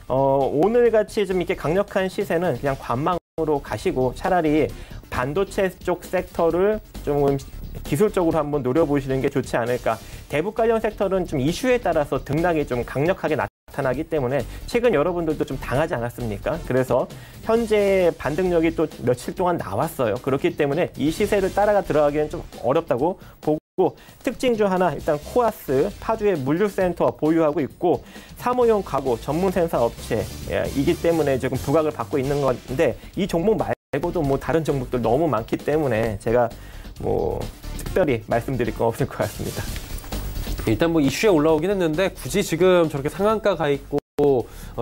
오늘같이 좀 이렇게 강력한 시세는 그냥 관망으로 가시고 차라리 반도체 쪽 섹터를 좀 기술적으로 한번 노려보시는 게 좋지 않을까. 대북 관련 섹터는 좀 이슈에 따라서 등락이 좀 강력하게 나타나기 때문에 최근 여러분들도 좀 당하지 않았습니까? 그래서 현재 반등력이 또 며칠 동안 나왔어요. 그렇기 때문에 이 시세를 따라가 들어가기는 좀 어렵다고 보고 특징주 하나 일단 코아스 파주의 물류센터 보유하고 있고 사무용 가구 전문 센서 업체이기 때문에 조금 부각을 받고 있는 건데 이 종목 말고도 뭐 다른 종목들 너무 많기 때문에 제가 뭐 특별히 말씀드릴 건 없을 것 같습니다. 일단 뭐 이슈에 올라오긴 했는데 굳이 지금 저렇게 상한가 가 있고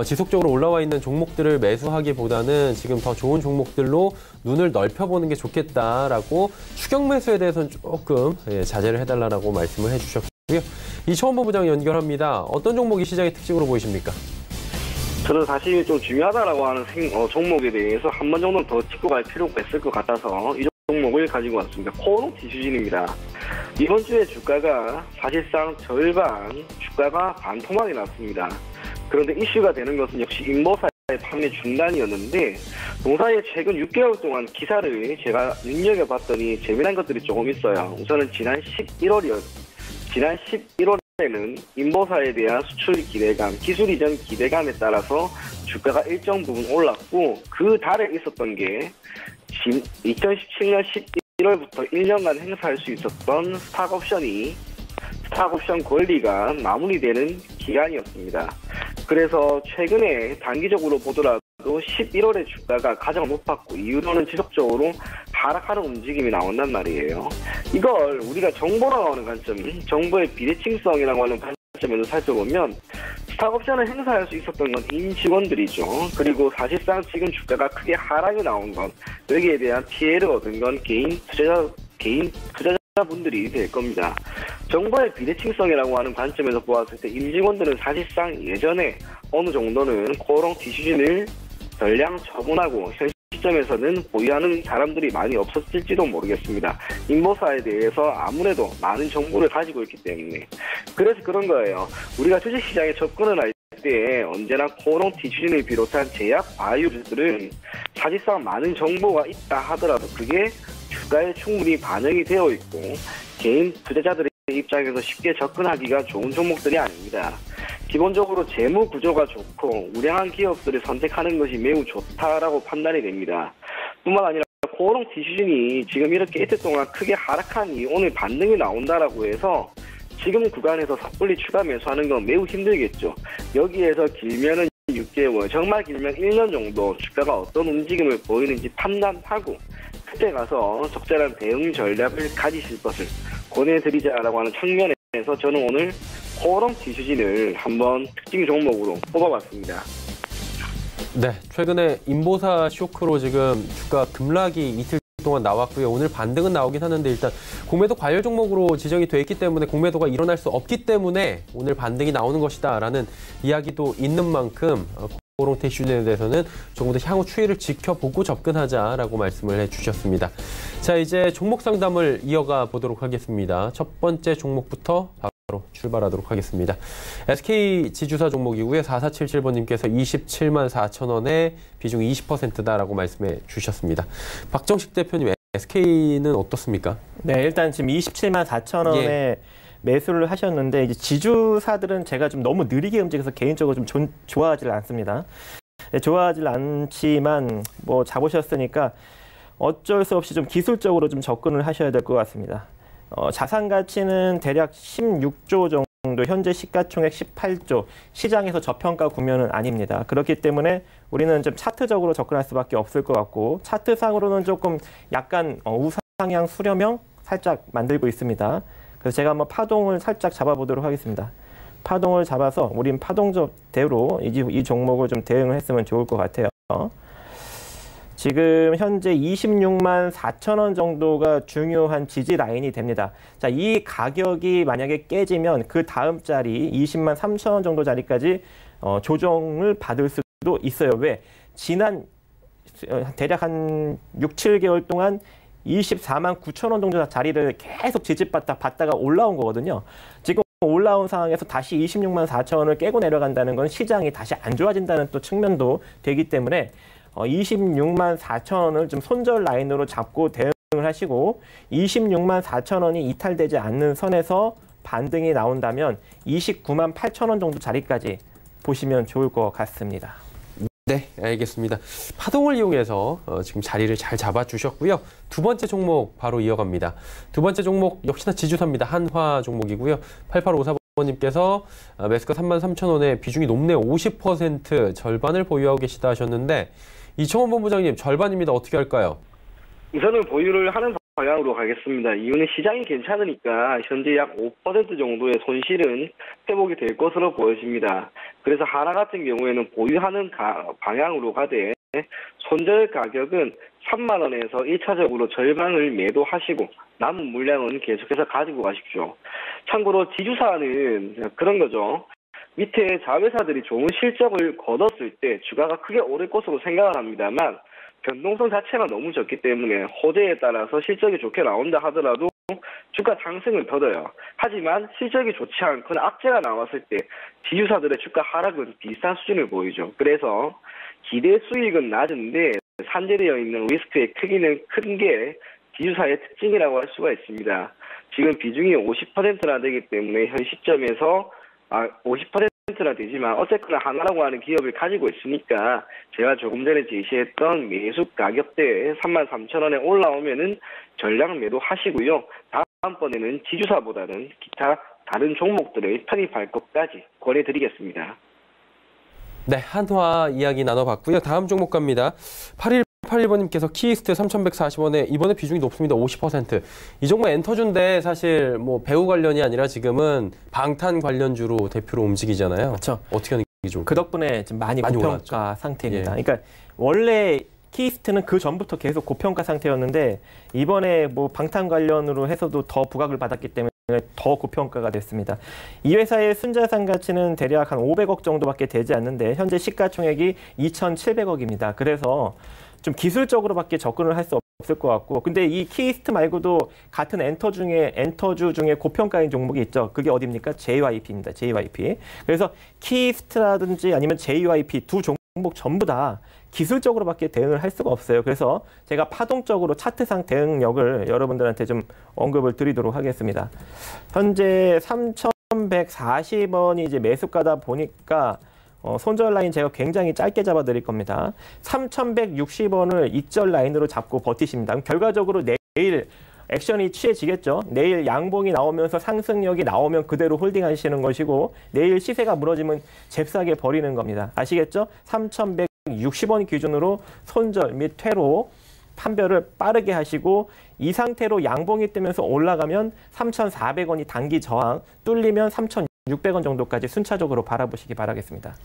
지속적으로 올라와 있는 종목들을 매수하기보다는 지금 더 좋은 종목들로 눈을 넓혀보는 게 좋겠다라고 추격 매수에 대해서는 조금 자제를 해달라고 말씀을 해주셨고요. 이청원 본부장 연결합니다. 어떤 종목이 시장의 특징으로 보이십니까? 저는 사실 좀 중요하다라고 하는 종목에 대해서 한 번 정도는 더 짚고 갈 필요가 있을 것 같아서 이 종목을 가지고 왔습니다. 코오롱 디퓨전입니다. 이번 주에 주가가 사실상 절반 주가가 반토막이 났습니다. 그런데 이슈가 되는 것은 역시 인보사의 판매 중단이었는데 동사의 최근 6개월 동안 기사를 제가 눈여겨봤더니 재미난 것들이 조금 있어요. 우선은 지난 11월에는 인보사에 대한 수출 기대감, 기술 이전 기대감에 따라서 주가가 일정 부분 올랐고 그 달에 있었던 게 2017년 11월부터 1년간 행사할 수 있었던 스탁옵션 권리가 마무리되는 기간이었습니다. 그래서 최근에 단기적으로 보더라도 11월에 주가가 가장 높았고 이후로는 지속적으로 하락하는 움직임이 나온단 말이에요. 이걸 우리가 정보로 나오는 관점, 정보의 비대칭성이라고 하는 관점에서 살펴보면 스탁옵션을 행사할 수 있었던 건 임직원들이죠. 그리고 사실상 지금 주가가 크게 하락이 나온 건 여기에 대한 피해를 얻은 건 개인 투자자분들이 될 겁니다. 정보의 비대칭성이라고 하는 관점에서 보았을 때 임직원들은 사실상 예전에 어느 정도는 코오롱 디퓨전을 전량 처분하고 현 시점에서는 보유하는 사람들이 많이 없었을지도 모르겠습니다. 인보사에 대해서 아무래도 많은 정보를 가지고 있기 때문에. 그래서 그런 거예요. 우리가 주식시장에 접근을 할 때 언제나 코오롱 디퓨전을 비롯한 제약 바이오주들은 사실상 많은 정보가 있다 하더라도 그게 주가에 충분히 반영이 되어 있고 개인 투자자들의 입장에서 쉽게 접근하기가 좋은 종목들이 아닙니다. 기본적으로 재무 구조가 좋고 우량한 기업들을 선택하는 것이 매우 좋다라고 판단이 됩니다. 뿐만 아니라 코오롱 디퓨전이 지금 이렇게 이틀 동안 크게 하락하니 오늘 반등이 나온다라고 해서 지금 구간에서 섣불리 추가 매수하는 건 매우 힘들겠죠. 여기에서 길면은 6개월, 정말 길면 1년 정도 주가가 어떤 움직임을 보이는지 판단하고 그때 가서 적절한 대응 전략을 가지실 것을 권해드리자라고 하는 측면에서 저는 오늘 코오롱 디퓨전을 한번 특징 종목으로 뽑아봤습니다. 네, 최근에 인보사 쇼크로 지금 주가 급락이 이틀 동안 나왔고요. 오늘 반등은 나오긴 하는데 일단 공매도 과열 종목으로 지정이 돼 있기 때문에 공매도가 일어날 수 없기 때문에 오늘 반등이 나오는 것이다라는 이야기도 있는 만큼 코오롱 디퓨전에 대해서는 조금 더 향후 추이를 지켜보고 접근하자라고 말씀을 해주셨습니다. 자, 이제 종목 상담을 이어가 보도록 하겠습니다. 첫 번째 종목부터 바로 출발하도록 하겠습니다. SK 지주사 종목이고요. 4477번님께서 27만 4천 원에 비중 20%다라고 말씀해 주셨습니다. 박정식 대표님, SK는 어떻습니까? 네, 일단 지금 27만 4천 원에 매수를 하셨는데 이제 지주사들은 제가 좀 너무 느리게 움직여서 개인적으로 좀 좋아하지 않습니다. 네, 좋아하지 않지만 뭐 잡으셨으니까 어쩔 수 없이 좀 기술적으로 좀 접근을 하셔야 될 것 같습니다. 자산 가치는 대략 16조 정도, 현재 시가총액 18조, 시장에서 저평가 구면은 아닙니다. 그렇기 때문에 우리는 좀 차트적으로 접근할 수밖에 없을 것 같고 차트상으로는 조금 약간 우상향 수렴형 살짝 만들고 있습니다. 그래서 제가 한번 파동을 살짝 잡아보도록 하겠습니다. 파동을 잡아서 우린 파동대로 이 종목을 좀 대응을 했으면 좋을 것 같아요. 지금 현재 26만 4천 원 정도가 중요한 지지 라인이 됩니다. 자, 이 가격이 만약에 깨지면 그 다음 자리 20만 3천 원 정도 자리까지 조정을 받을 수도 있어요. 왜? 지난 대략 한 6, 7개월 동안 24만 9천 원 정도 자리를 계속 받다가 올라온 거거든요. 지금 올라온 상황에서 다시 26만 4천 원을 깨고 내려간다는 건 시장이 다시 안 좋아진다는 또 측면도 되기 때문에 26만 4천 원을 좀 손절 라인으로 잡고 대응을 하시고 26만 4천 원이 이탈되지 않는 선에서 반등이 나온다면 29만 8천 원 정도 자리까지 보시면 좋을 것 같습니다. 네, 알겠습니다. 파동을 이용해서 지금 자리를 잘 잡아주셨고요. 두 번째 종목 바로 이어갑니다. 두 번째 종목 역시나 지주사입니다. 한화 종목이고요. 8854번님께서 매수가 33,000원에 비중이 높네요. 50% 절반을 보유하고 계시다 하셨는데 이청원 본부장님 절반입니다. 어떻게 할까요? 우선은 보유를 하는 방향으로 가겠습니다. 이유는 시장이 괜찮으니까 현재 약 5% 정도의 손실은 회복이 될 것으로 보여집니다. 그래서 하나 같은 경우에는 보유하는 방향으로 가되 손절 가격은 3만 원에서 1차적으로 절반을 매도하시고 남은 물량은 계속해서 가지고 가십시오. 참고로 지주사는 그런 거죠. 밑에 자회사들이 좋은 실적을 거뒀을 때 주가가 크게 오를 것으로 생각을 합니다만 변동성 자체가 너무 적기 때문에 호재에 따라서 실적이 좋게 나온다 하더라도 주가 상승은 더뎌요. 하지만 실적이 좋지 않거나 악재가 나왔을 때 지주사들의 주가 하락은 비슷한 수준을 보이죠. 그래서 기대 수익은 낮은데 산재되어 있는 리스크의 크기는 큰 게 지주사의 특징이라고 할 수가 있습니다. 지금 비중이 50%나 되기 때문에 현 시점에서 50%나 되지만 어쨌거나 하나라고 하는 기업을 가지고 있으니까 제가 조금 전에 제시했던 매수 가격대에 33,000원에 올라오면은 전량 매도하시고요. 다음번에는 지주사보다는 기타 다른 종목들을 편입할 것까지 권해드리겠습니다. 네, 한화 이야기 나눠봤고요. 다음 종목 갑니다. 8181번님께서 키이스트 3,140원에 이번에 비중이 높습니다. 50%. 이 종목 엔터주인데 사실 뭐 배우 관련이 아니라 지금은 방탄 관련주로 대표로 움직이잖아요. 그렇죠. 어떻게 하는 게 좋을까요? 그 덕분에 지금 많이 고평가 올랐죠. 상태입니다. 예. 그러니까 원래 키이스트는 그 전부터 계속 고평가 상태였는데 이번에 뭐 방탄 관련으로 해서도 더 부각을 받았기 때문에 더 고평가가 됐습니다. 이 회사의 순자산 가치는 대략 한 500억 정도밖에 되지 않는데 현재 시가총액이 2,700억입니다. 그래서 좀 기술적으로밖에 접근을 할 수 없을 것 같고 근데 이 키이스트 말고도 같은 엔터주 중에 고평가인 종목이 있죠. 그게 어디입니까? JYP입니다. JYP. 그래서 키이스트라든지 아니면 JYP 두 종목 전부 다 기술적으로밖에 대응을 할 수가 없어요. 그래서 제가 파동적으로 차트상 대응력을 여러분들한테 좀 언급을 드리도록 하겠습니다. 현재 3,140원이 이제 매수가다 보니까 손절 라인 제가 굉장히 짧게 잡아 드릴 겁니다. 3,160원을 익절 라인으로 잡고 버티십니다. 그럼 결과적으로 내일 액션이 취해지겠죠. 내일 양봉이 나오면서 상승력이 나오면 그대로 홀딩하시는 것이고 내일 시세가 무너지면 잽싸게 버리는 겁니다. 아시겠죠? 3,160원 기준으로 손절 및 퇴로 판별을 빠르게 하시고 이 상태로 양봉이 뜨면서 올라가면 3,400원이 단기 저항 뚫리면 3,600원 정도까지 순차적으로 바라보시기 바라겠습니다.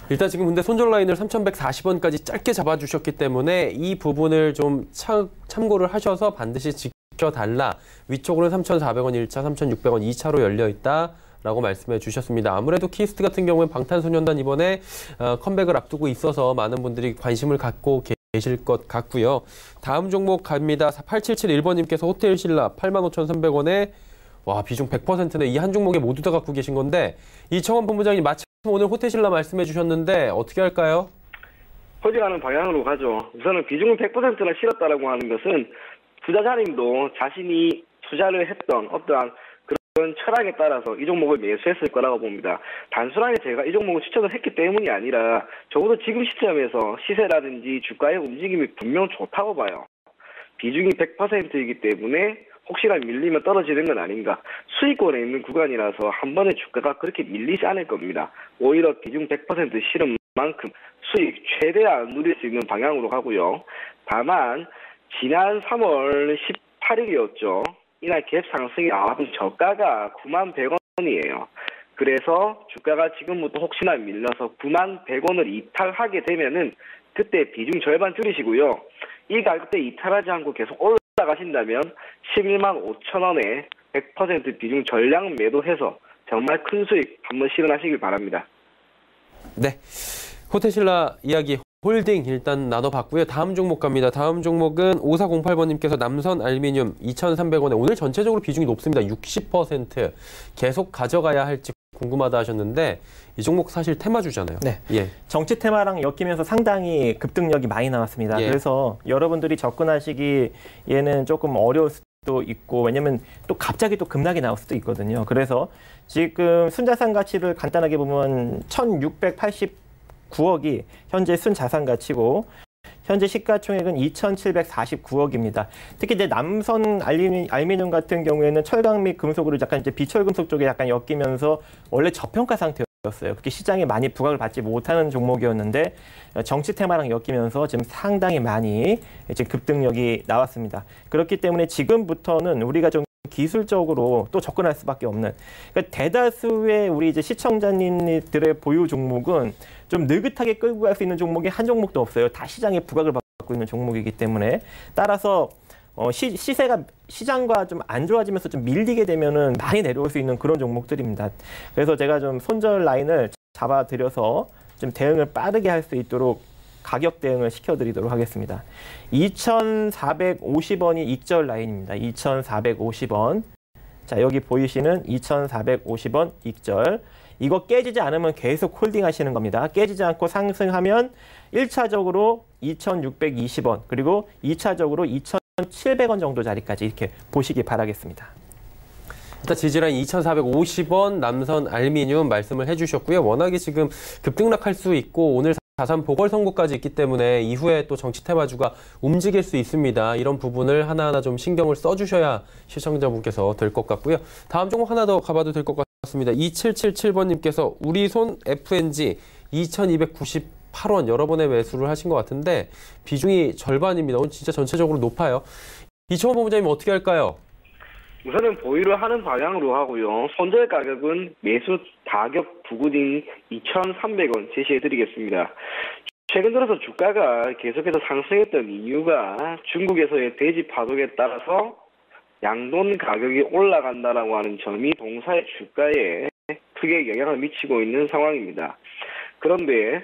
일단 지금 근데 손절 라인을 3,140원까지 짧게 잡아주셨기 때문에 이 부분을 좀 참고를 하셔서 반드시 지켜달라. 위쪽으로는 3,400원 1차, 3,600원 2차로 열려있다라고 말씀해 주셨습니다. 아무래도 키이스트 같은 경우는 방탄소년단 이번에 컴백을 앞두고 있어서 많은 분들이 관심을 갖고 계실 것 같고요. 다음 종목 갑니다. 8771번님께서 호텔신라 85,300원에 와 비중 100%네. 이 한 종목에 모두 다 갖고 계신 건데 이청원 본부장님 마침 오늘 호텔신라 말씀해 주셨는데 어떻게 할까요? 홀딩하는 방향으로 가죠. 우선은 비중을 100%나 실었다라고 하는 것은 투자자님도 자신이 투자를 했던 어떠한 그런 철학에 따라서 이 종목을 매수했을 거라고 봅니다. 단순하게 제가 이 종목을 추천을 했기 때문이 아니라 적어도 지금 시점에서 시세라든지 주가의 움직임이 분명 좋다고 봐요. 비중이 100%이기 때문에 혹시나 밀리면 떨어지는 건 아닌가. 수익권에 있는 구간이라서 한 번에 주가가 그렇게 밀리지 않을 겁니다. 오히려 비중 100% 실은 만큼 수익 최대한 누릴 수 있는 방향으로 가고요. 다만 지난 3월 18일이었죠. 이날 갭 상승이 나왔던 저가가 91,100원이에요. 그래서 주가가 지금부터 혹시나 밀려서 91,100원을 이탈하게 되면은 그때 비중 절반 줄이시고요. 이 가격대 이탈하지 않고 계속 올라가신다면 115,000원에 100% 비중 전량 매도해서 정말 큰 수익 한번 실현하시길 바랍니다. 네, 호텔신라 이야기 홀딩 일단 나눠봤고요. 다음 종목 갑니다. 다음 종목은 5408번님께서 남선 알미늄 2,300원에 오늘 전체적으로 비중이 높습니다. 60% 계속 가져가야 할지 궁금하다 하셨는데 이 종목 사실 테마주잖아요. 네. 예. 정치 테마랑 엮이면서 상당히 급등력이 많이 나왔습니다. 예. 그래서 여러분들이 접근하시기에는 조금 어려울 수도 있고 왜냐면 또 갑자기 또 급락이 나올 수도 있거든요. 그래서 지금 순자산 가치를 간단하게 보면 1,689억이 현재 순자산 가치고 현재 시가총액은 2,749억입니다. 특히 이제 남선 알미늄 같은 경우에는 철강 및 금속으로 약간 이제 비철금속 쪽에 약간 엮이면서 원래 저평가 상태였어요. 그렇게 시장에 많이 부각을 받지 못하는 종목이었는데 정치 테마랑 엮이면서 지금 상당히 많이 지금 급등력이 나왔습니다. 그렇기 때문에 지금부터는 우리가 좀 기술적으로 또 접근할 수밖에 없는. 그러니까 대다수의 우리 이제 시청자님들의 보유 종목은 좀 느긋하게 끌고 갈 수 있는 종목이 한 종목도 없어요. 다 시장에 부각을 받고 있는 종목이기 때문에 따라서 시세가 시장과 좀 안 좋아지면서 좀 밀리게 되면은 많이 내려올 수 있는 그런 종목들입니다. 그래서 제가 좀 손절 라인을 잡아드려서 좀 대응을 빠르게 할 수 있도록 가격 대응을 시켜드리도록 하겠습니다. 2,450원이 익절 라인입니다. 2,450원. 자, 여기 보이시는 2,450원 익절. 이거 깨지지 않으면 계속 홀딩 하시는 겁니다. 깨지지 않고 상승하면 1차적으로 2,620원, 그리고 2차적으로 2,700원 정도 자리까지 이렇게 보시기 바라겠습니다. 일단 지지라인 2,450원 남선 알미늄 말씀을 해주셨고요. 워낙에 지금 급등락할 수 있고 오늘 자산 보궐 선고까지 있기 때문에 이후에 또 정치 테마주가 움직일 수 있습니다. 이런 부분을 하나하나 좀 신경을 써주셔야 시청자분께서 될 것 같고요. 다음 종목 하나 더 가봐도 될 것 같습니다. 2777번님께서 우리손 FNG 2,298원 여러 번의 매수를 하신 것 같은데 비중이 절반입니다. 오늘 진짜 전체적으로 높아요. 이청원 본부장님 어떻게 할까요? 우선은 보유를 하는 방향으로 하고요. 손절 가격은 매수 가격 부근인 2,300원 제시해드리겠습니다. 최근 들어서 주가가 계속해서 상승했던 이유가 중국에서의 대지 파동에 따라서 양돈 가격이 올라간다라고 하는 점이 동사의 주가에 크게 영향을 미치고 있는 상황입니다. 그런데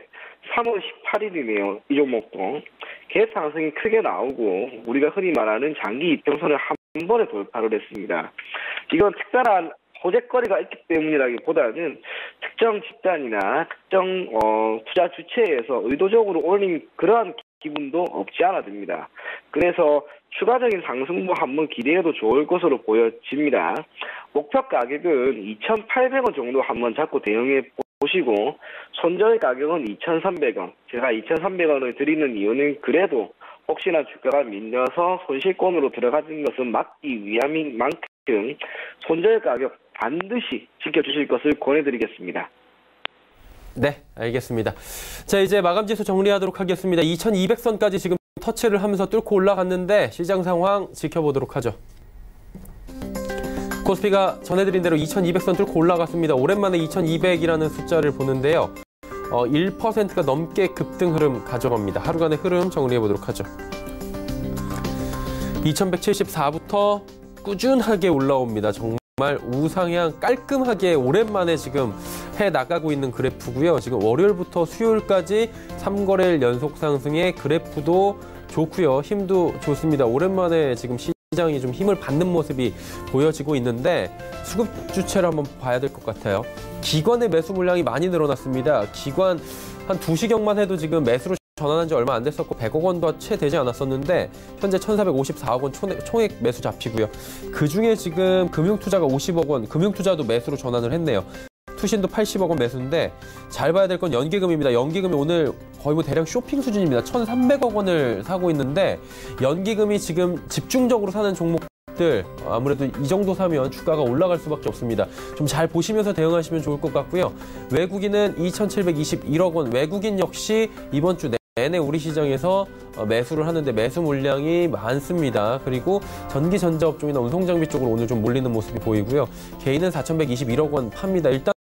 3월 18일이네요. 이 종목도 갭 상승이 크게 나오고 우리가 흔히 말하는 장기 이평선을 한 번에 돌파를 했습니다. 이건 특별한 호재거리가 있기 때문이라기보다는 특정 집단이나 특정 투자 주체에서 의도적으로 올린 그러한 기분도 없지 않아 듭니다. 그래서 추가적인 상승도 한번 기대해도 좋을 것으로 보여집니다. 목표 가격은 2,800원 정도 한번 잡고 대응해 보시고 손절 가격은 2,300원. 제가 2,300원을 드리는 이유는 그래도 혹시나 주가가 밀려서 손실권으로 들어가는 것은 막기 위함인 만큼 손절 가격 반드시 지켜주실 것을 권해드리겠습니다. 네, 알겠습니다. 자, 이제 마감지수 정리하도록 하겠습니다. 2,200선까지 지금 터치를 하면서 뚫고 올라갔는데 시장 상황 지켜보도록 하죠. 코스피가 전해드린 대로 2,200선 뚫고 올라갔습니다. 오랜만에 2,200이라는 숫자를 보는데요. 1%가 넘게 급등 흐름 가져갑니다. 하루간의 흐름 정리해보도록 하죠. 2,174부터 꾸준하게 올라옵니다. 정말 우상향 깔끔하게 오랜만에 지금 해나가고 있는 그래프고요. 지금 월요일부터 수요일까지 3거래일 연속 상승의 그래프도 좋고요. 힘도 좋습니다. 오랜만에 지금 시장이 좀 힘을 받는 모습이 보여지고 있는데 수급 주체를 한번 봐야 될 것 같아요. 기관의 매수 물량이 많이 늘어났습니다. 기관 한 2시경만 해도 지금 매수로 전환한 지 얼마 안 됐었고 100억 원도 채 되지 않았었는데 현재 1,454억 원 총액 매수 잡히고요. 그중에 지금 금융투자가 50억 원, 금융투자도 매수로 전환을 했네요. 투신도 80억 원 매수인데 잘 봐야 될 건 연기금입니다. 연기금이 오늘 거의 뭐 대량 쇼핑 수준입니다. 1,300억 원을 사고 있는데 연기금이 지금 집중적으로 사는 종목들 아무래도 이 정도 사면 주가가 올라갈 수밖에 없습니다. 좀 잘 보시면서 대응하시면 좋을 것 같고요. 외국인은 2,721억 원. 외국인 역시 이번 주 내내 우리 시장에서 매수를 하는데 매수 물량이 많습니다. 그리고 전기 전자업종이나 운송장비 쪽으로 오늘 좀 몰리는 모습이 보이고요. 개인은 4,121억 원 팝니다. 일단은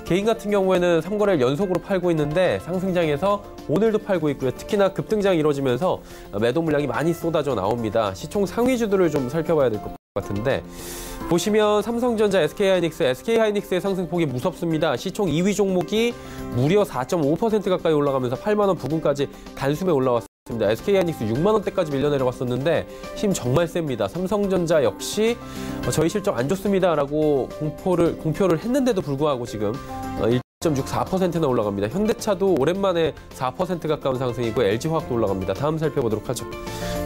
개인 같은 경우에는 3거래일 연속으로 팔고 있는데 상승장에서 오늘도 팔고 있고요. 특히나 급등장이 이루어지면서 매도 물량이 많이 쏟아져 나옵니다. 시총 상위주들을 좀 살펴봐야 될 것 같은데 보시면 삼성전자, SK하이닉스의 상승폭이 무섭습니다. 시총 2위 종목이 무려 4.5% 가까이 올라가면서 8만 원 부근까지 단숨에 올라왔습니다. SK하이닉스 6만 원대까지 밀려 내려갔었는데 힘 정말 셉니다. 삼성전자 역시 저희 실적 안 좋습니다라고 공표를 했는데도 불구하고 지금 1.64%나 올라갑니다. 현대차도 오랜만에 4% 가까운 상승이고 LG화학도 올라갑니다. 다음 살펴보도록 하죠.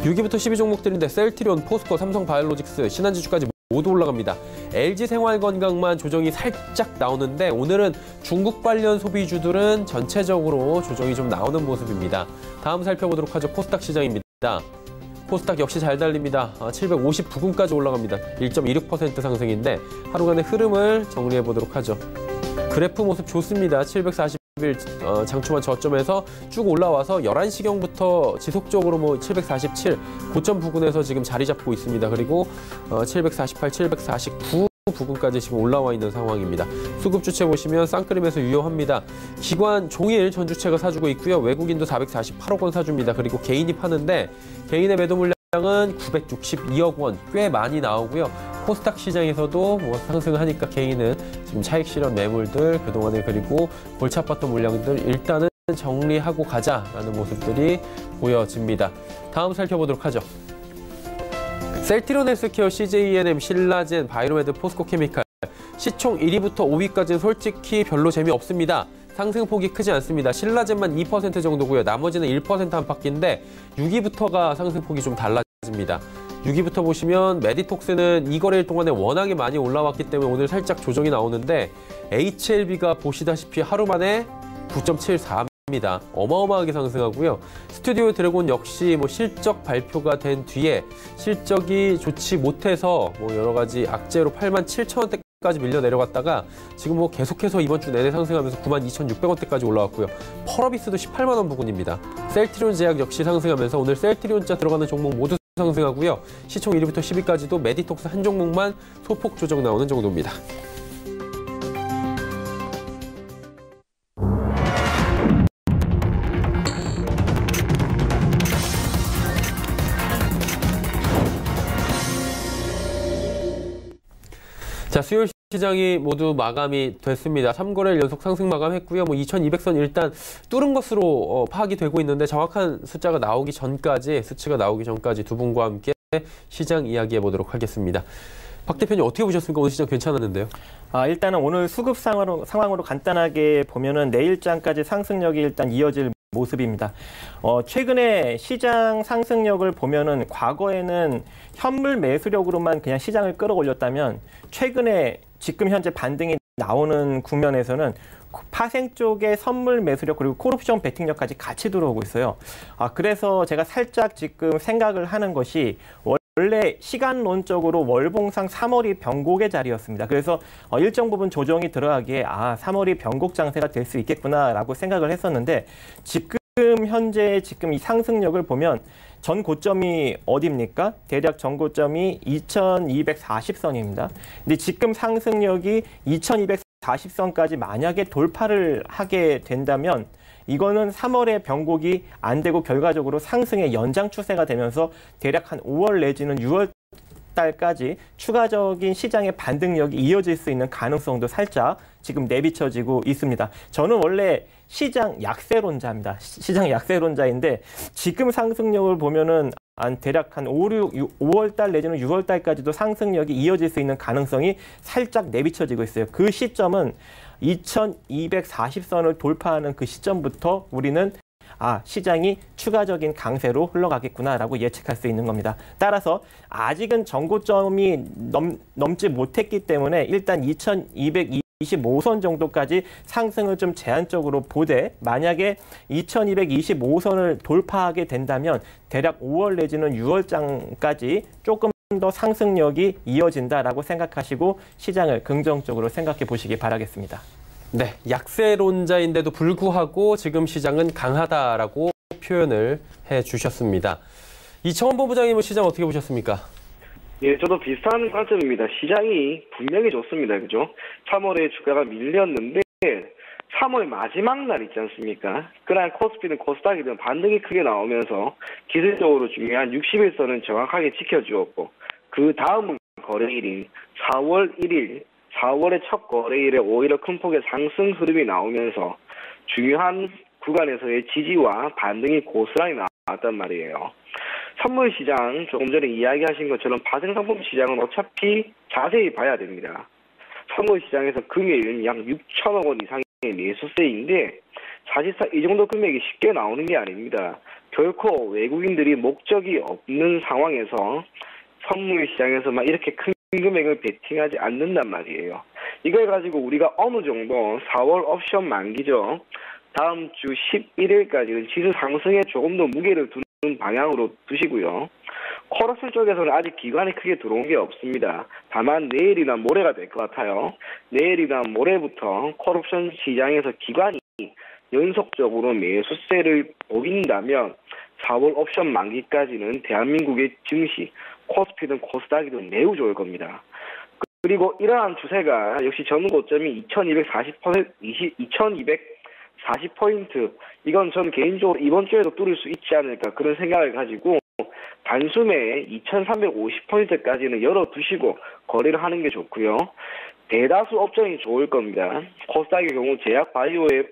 6위부터 10위 종목들인데 셀트리온, 포스코, 삼성바이오로직스, 신한지주까지 모두 올라갑니다. LG생활건강만 조정이 살짝 나오는데 오늘은 중국 관련 소비주들은 전체적으로 조정이 좀 나오는 모습입니다. 다음 살펴보도록 하죠. 코스닥 시장입니다. 코스닥 역시 잘 달립니다. 759분까지 올라갑니다. 1.26% 상승인데 하루간의 흐름을 정리해 보도록 하죠. 그래프 모습 좋습니다. 740일 장초반 저점에서 쭉 올라와서 11시경부터 지속적으로 747 고점 부근에서 지금 자리 잡고 있습니다. 그리고 748, 749 부근까지 지금 올라와 있는 상황입니다. 수급 주체 보시면 쌍끌림에서 유효합니다. 기관 종일 전 주체가 사주고 있고요. 외국인도 448억 원 사줍니다. 그리고 개인이 파는데 개인의 매도 물량은 962억 원, 꽤 많이 나오고요. 코스닥 시장에서도 상승을 하니까 개인은 지금 차익 실현 매물들 그동안에 그리고 골치 아팠던 물량들 일단은 정리하고 가자라는 모습들이 보여집니다. 다음 살펴보도록 하죠. 셀트리온 헬스케어, CJENM, 신라젠, 바이로메드, 포스코케미칼 시총 1위부터 5위까지는 솔직히 별로 재미없습니다. 상승폭이 크지 않습니다. 신라젠만 2% 정도고요. 나머지는 1% 안팎인데 6위부터가 상승폭이 좀 달라집니다. 6위부터 보시면 메디톡스는 이 거래일 동안에 워낙에 많이 올라왔기 때문에 오늘 살짝 조정이 나오는데 HLB가 보시다시피 하루 만에 9.74입니다. 어마어마하게 상승하고요. 스튜디오 드래곤 역시 실적 발표가 된 뒤에 실적이 좋지 못해서 여러 가지 악재로 87,000원대까지 밀려 내려갔다가 지금 계속해서 이번 주 내내 상승하면서 92,600원대까지 올라왔고요. 펄어비스도 18만 원 부근입니다. 셀트리온 제약 역시 상승하면서 오늘 셀트리온자 들어가는 종목 모두 상승하고요. 시총 1위부터 10위까지도 메디톡스 한 종목만 소폭 조정 나오는 정도입니다. 자, 수요일 시장이 모두 마감이 됐습니다. 3거래일 연속 상승 마감했고요. 2200선 일단 뚫은 것으로 파악이 되고 있는데 정확한 수치가 나오기 전까지 두 분과 함께 시장 이야기해 보도록 하겠습니다. 박 대표님 어떻게 보셨습니까? 오늘 시장 괜찮았는데요. 일단은 오늘 수급 상황으로 간단하게 보면은 내일장까지 상승력이 일단 이어질 모습입니다. 최근에 시장 상승력을 보면은 과거에는 현물 매수력으로만 그냥 시장을 끌어올렸다면 최근에 지금 현재 반등이 나오는 국면에서는 파생 쪽의 선물 매수력 그리고 콜옵션 베팅력까지 같이 들어오고 있어요. 그래서 제가 살짝 지금 생각을 하는 것이 원래 시간론적으로 월봉상 3월이 변곡의 자리였습니다. 그래서 일정 부분 조정이 들어가기에 3월이 변곡 장세가 될 수 있겠구나라고 생각을 했었는데 지금 현재 이 상승력을 보면 전 고점이 어디입니까? 대략 전 고점이 2240선입니다. 근데 지금 상승력이 2240선까지 만약에 돌파를 하게 된다면 이거는 3월의 변곡이 안 되고 결과적으로 상승의 연장 추세가 되면서 대략 한 5월 내지는 6월 달까지 추가적인 시장의 반등력이 이어질 수 있는 가능성도 살짝 지금 내비쳐지고 있습니다. 저는 원래 시장 약세론자입니다. 시장 약세론자인데 지금 상승력을 보면은 대략 한 5월 달 내지는 6월 달까지도 상승력이 이어질 수 있는 가능성이 살짝 내비쳐지고 있어요. 그 시점은 2240선을 돌파하는 그 시점부터 우리는 시장이 추가적인 강세로 흘러가겠구나라고 예측할 수 있는 겁니다. 따라서 아직은 전고점이 넘지 못했기 때문에 일단 2225선 정도까지 상승을 좀 제한적으로 보되 만약에 2225선을 돌파하게 된다면 대략 5월 내지는 6월장까지 조금 더 상승력이 이어진다라고 생각하시고 시장을 긍정적으로 생각해 보시기 바라겠습니다. 네, 약세론자인데도 불구하고 지금 시장은 강하다라고 표현을 해주셨습니다. 이청원 본부장님은 시장 어떻게 보셨습니까? 예, 저도 비슷한 관점입니다. 시장이 분명히 좋습니다. 그죠? 3월에 주가가 밀렸는데 3월 마지막 날 있지 않습니까? 그날 코스피든 코스닥이든 반등이 크게 나오면서 기술적으로 중요한 60일선은 정확하게 지켜주었고 그 다음은 거래일인 4월 1일, 4월의 첫 거래일에 오히려 큰 폭의 상승 흐름이 나오면서 중요한 구간에서의 지지와 반등이 고스란히 나왔단 말이에요. 선물 시장, 조금 전에 이야기하신 것처럼 파생상품 시장은 어차피 자세히 봐야 됩니다. 선물 시장에서 금액은 약 6천억 원 이상의 매수세인데 사실상 이 정도 금액이 쉽게 나오는 게 아닙니다. 결코 외국인들이 목적이 없는 상황에서 선물 시장에서만 이렇게 큰 금액을 베팅하지 않는단 말이에요. 이걸 가지고 우리가 어느 정도 4월 옵션 만기죠. 다음 주 11일까지는 지수 상승에 조금 더 무게를 두는 방향으로 두시고요. 콜옵션 쪽에서는 아직 기관이 크게 들어온 게 없습니다. 다만 내일이나 모레가 될 것 같아요. 내일이나 모레부터 콜옵션 시장에서 기관이 연속적으로 매수세를 보인다면 4월 옵션 만기까지는 대한민국의 증시, 코스피든 코스닥이든 매우 좋을 겁니다. 그리고 이러한 추세가 역시 전 고점이 2240포인트, 이건 전 개인적으로 이번 주에도 뚫을 수 있지 않을까 그런 생각을 가지고 단숨에 2350포인트까지는 열어두시고 거래를 하는 게 좋고요. 대다수 업종이 좋을 겁니다. 코스닥의 경우 제약 바이오에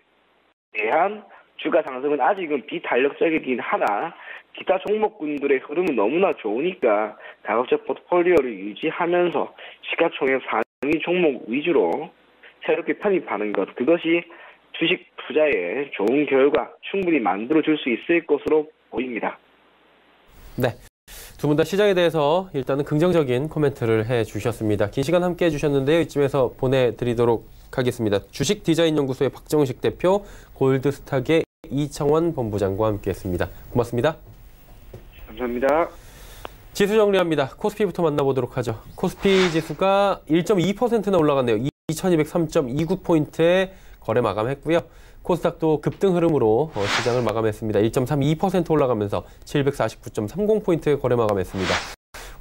대한 주가 상승은 아직은 비탄력적이긴 하나 기타 종목군들의 흐름은 너무나 좋으니까 가급적 포트폴리오를 유지하면서 시가총액 상위 종목 위주로 새롭게 편입하는 것, 그것이 주식 투자에 좋은 결과 충분히 만들어줄 수 있을 것으로 보입니다. 네, 두 분 다 시장에 대해서 일단은 긍정적인 코멘트를 해주셨습니다. 긴 시간 함께해 주셨는데요. 이쯤에서 보내드리도록 하겠습니다. 주식디자인연구소의 박정식 대표, 골드스탁의 이창원 본부장과 함께했습니다. 고맙습니다. 감사합니다. 지수 정리합니다. 코스피부터 만나보도록 하죠. 코스피 지수가 1.2%나 올라갔네요. 2229포인트에 거래 마감했고요. 코스닥도 급등 흐름으로 시장을 마감했습니다. 1.32% 올라가면서 749.30포인트에 거래 마감했습니다.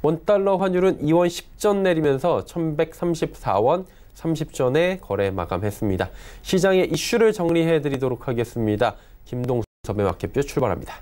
원달러 환율은 2원 10전 내리면서 1134원 30전에 거래 마감했습니다. 시장의 이슈를 정리해드리도록 하겠습니다. 김동섭의 마켓뷰 출발합니다.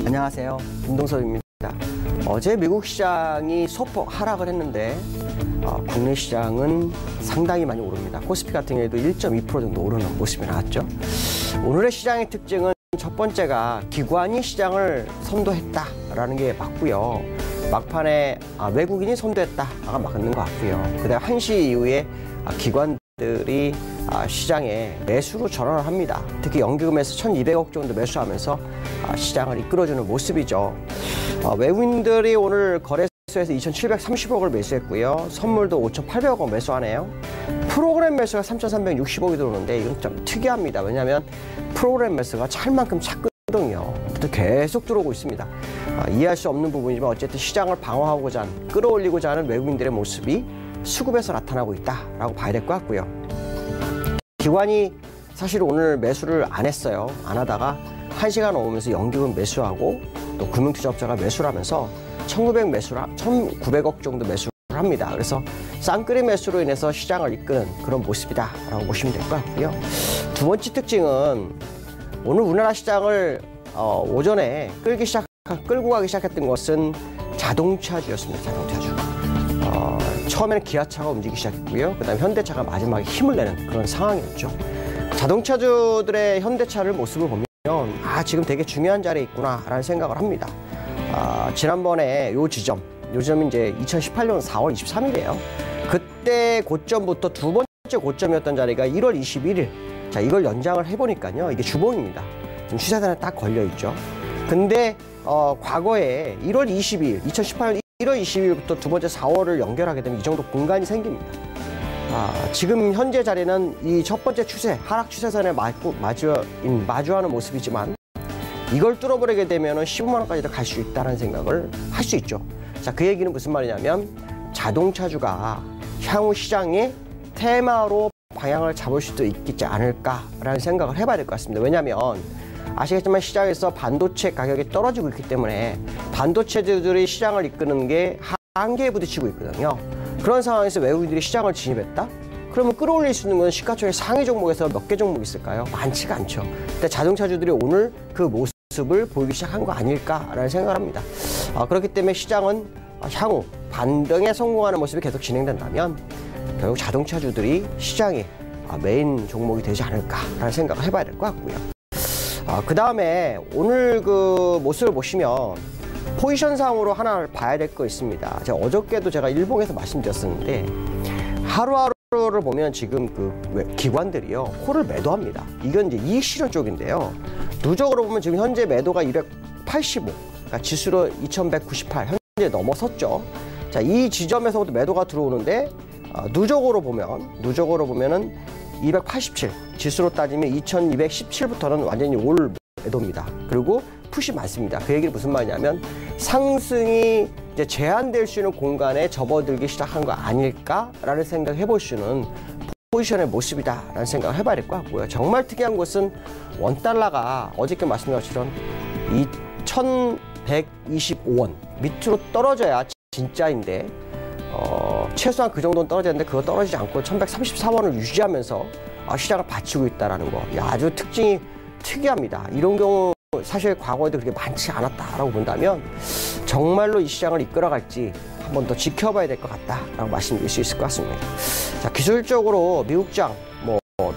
안녕하세요. 김동섭입니다. 어제 미국 시장이 소폭 하락을 했는데 국내 시장은 상당히 많이 오릅니다. 코스피 같은 경우에도 1.2% 정도 오르는 모습이 나왔죠. 오늘의 시장의 특징은 첫 번째가 기관이 시장을 선도했다라는 게 맞고요. 막판에 외국인이 선도했다가 맞는 것 같고요. 그다음 1시 이후에 기관들이 시장에 매수로 전환을 합니다. 특히 연기금에서 1,200억 정도 매수하면서 시장을 이끌어주는 모습이죠. 외국인들이 오늘 거래소에서 2,730억을 매수했고요. 선물도 5,800억 매수하네요. 프로그램 매수가 3,360억이 들어오는데 이건 좀 특이합니다. 왜냐하면 프로그램 매수가 찰만큼 찼거든요. 계속 들어오고 있습니다. 이해할 수 없는 부분이지만 어쨌든 시장을 방어하고자 하는, 끌어올리고자 하는 외국인들의 모습이 수급에서 나타나고 있다라고 봐야 될 것 같고요. 기관이 사실 오늘 매수를 안 했어요. 안 하다가 1시간 오면서 연기금 매수하고 또 금융투자업자가 매수를 하면서 1,900억 정도 매수를 합니다. 그래서 쌍끌이 매수로 인해서 시장을 이끄는 그런 모습이다라고 보시면 될 것 같고요. 두 번째 특징은 오늘 우리나라 시장을 오전에 끌고 가기 시작했던 것은 자동차주였습니다. 자동차주. 처음에는 기아차가 움직이기 시작했고요. 그다음에 현대차가 마지막에 힘을 내는 그런 상황이었죠. 자동차주들의 현대차를 모습을 보면 지금 되게 중요한 자리에 있구나라는 생각을 합니다. 지난번에 요즘이 이제 2018년 4월 23일이에요. 그때 고점부터 두 번째 고점이었던 자리가 1월 21일. 자, 이걸 연장을 해보니까요. 이게 주봉입니다. 지금 추세선에 딱 걸려있죠. 근데 과거에 2018년 1월 22일부터 두 번째 4월을 연결하게 되면 이 정도 공간이 생깁니다. 지금 현재 자리는 이 첫 번째 하락 추세선에 마주하는 모습이지만 이걸 뚫어버리게 되면 15만 원까지도 갈 수 있다는 생각을 할 수 있죠. 자, 그 얘기는 무슨 말이냐면 자동차주가 향후 시장의 테마로 방향을 잡을 수도 있지 않을까라는 생각을 해봐야 될 것 같습니다. 왜냐하면 아시겠지만 시장에서 반도체 가격이 떨어지고 있기 때문에 반도체들이 시장을 이끄는 게 한계에 부딪히고 있거든요. 그런 상황에서 외국인들이 시장을 진입했다? 그러면 끌어올릴 수 있는 건 시가총액 상위 종목에서 몇 개 종목 있을까요? 많지가 않죠. 근데 자동차주들이 오늘 그 모습을 보이기 시작한 거 아닐까라는 생각을 합니다. 그렇기 때문에 시장은 향후 반등에 성공하는 모습이 계속 진행된다면 결국 자동차주들이 시장의 메인 종목이 되지 않을까라는 생각을 해봐야 될 것 같고요. 그 다음에 오늘 그 모습을 보시면 포지션상으로 하나 봐야 될 거 있습니다. 어저께도 제가 일봉에서 말씀드렸었는데 하루하루를 보면 지금 그 기관들이요 콜을 매도합니다. 이건 이제 이익 실현 쪽인데요. 누적으로 보면 지금 현재 매도가 285, 그러니까 지수로 2198 현재 넘어섰죠. 자, 이 지점에서부터 매도가 들어오는데 누적으로 보면은 287, 지수로 따지면 2217부터는 완전히 올 매도입니다. 그리고 푸시 많습니다. 그 얘기는 무슨 말이냐면 상승이 이제 제한될 수 있는 공간에 접어들기 시작한 거 아닐까라는 생각을 해볼 수 있는 포지션의 모습이다라는 생각을 해봐야 될 것 같고요. 정말 특이한 것은 원달러가 어저께 말씀드린 것처럼 2125원 밑으로 떨어져야 진짜인데 최소한 그 정도는 떨어져야 되는데 그거 떨어지지 않고 1134원을 유지하면서 시장을 받치고 있다는 거. 아주 특징이 특이합니다. 이런 경우 사실 과거에도 그렇게 많지 않았다라고 본다면 정말로 이 시장을 이끌어갈지 한 번 더 지켜봐야 될 것 같다라고 말씀드릴 수 있을 것 같습니다. 자, 기술적으로 미국장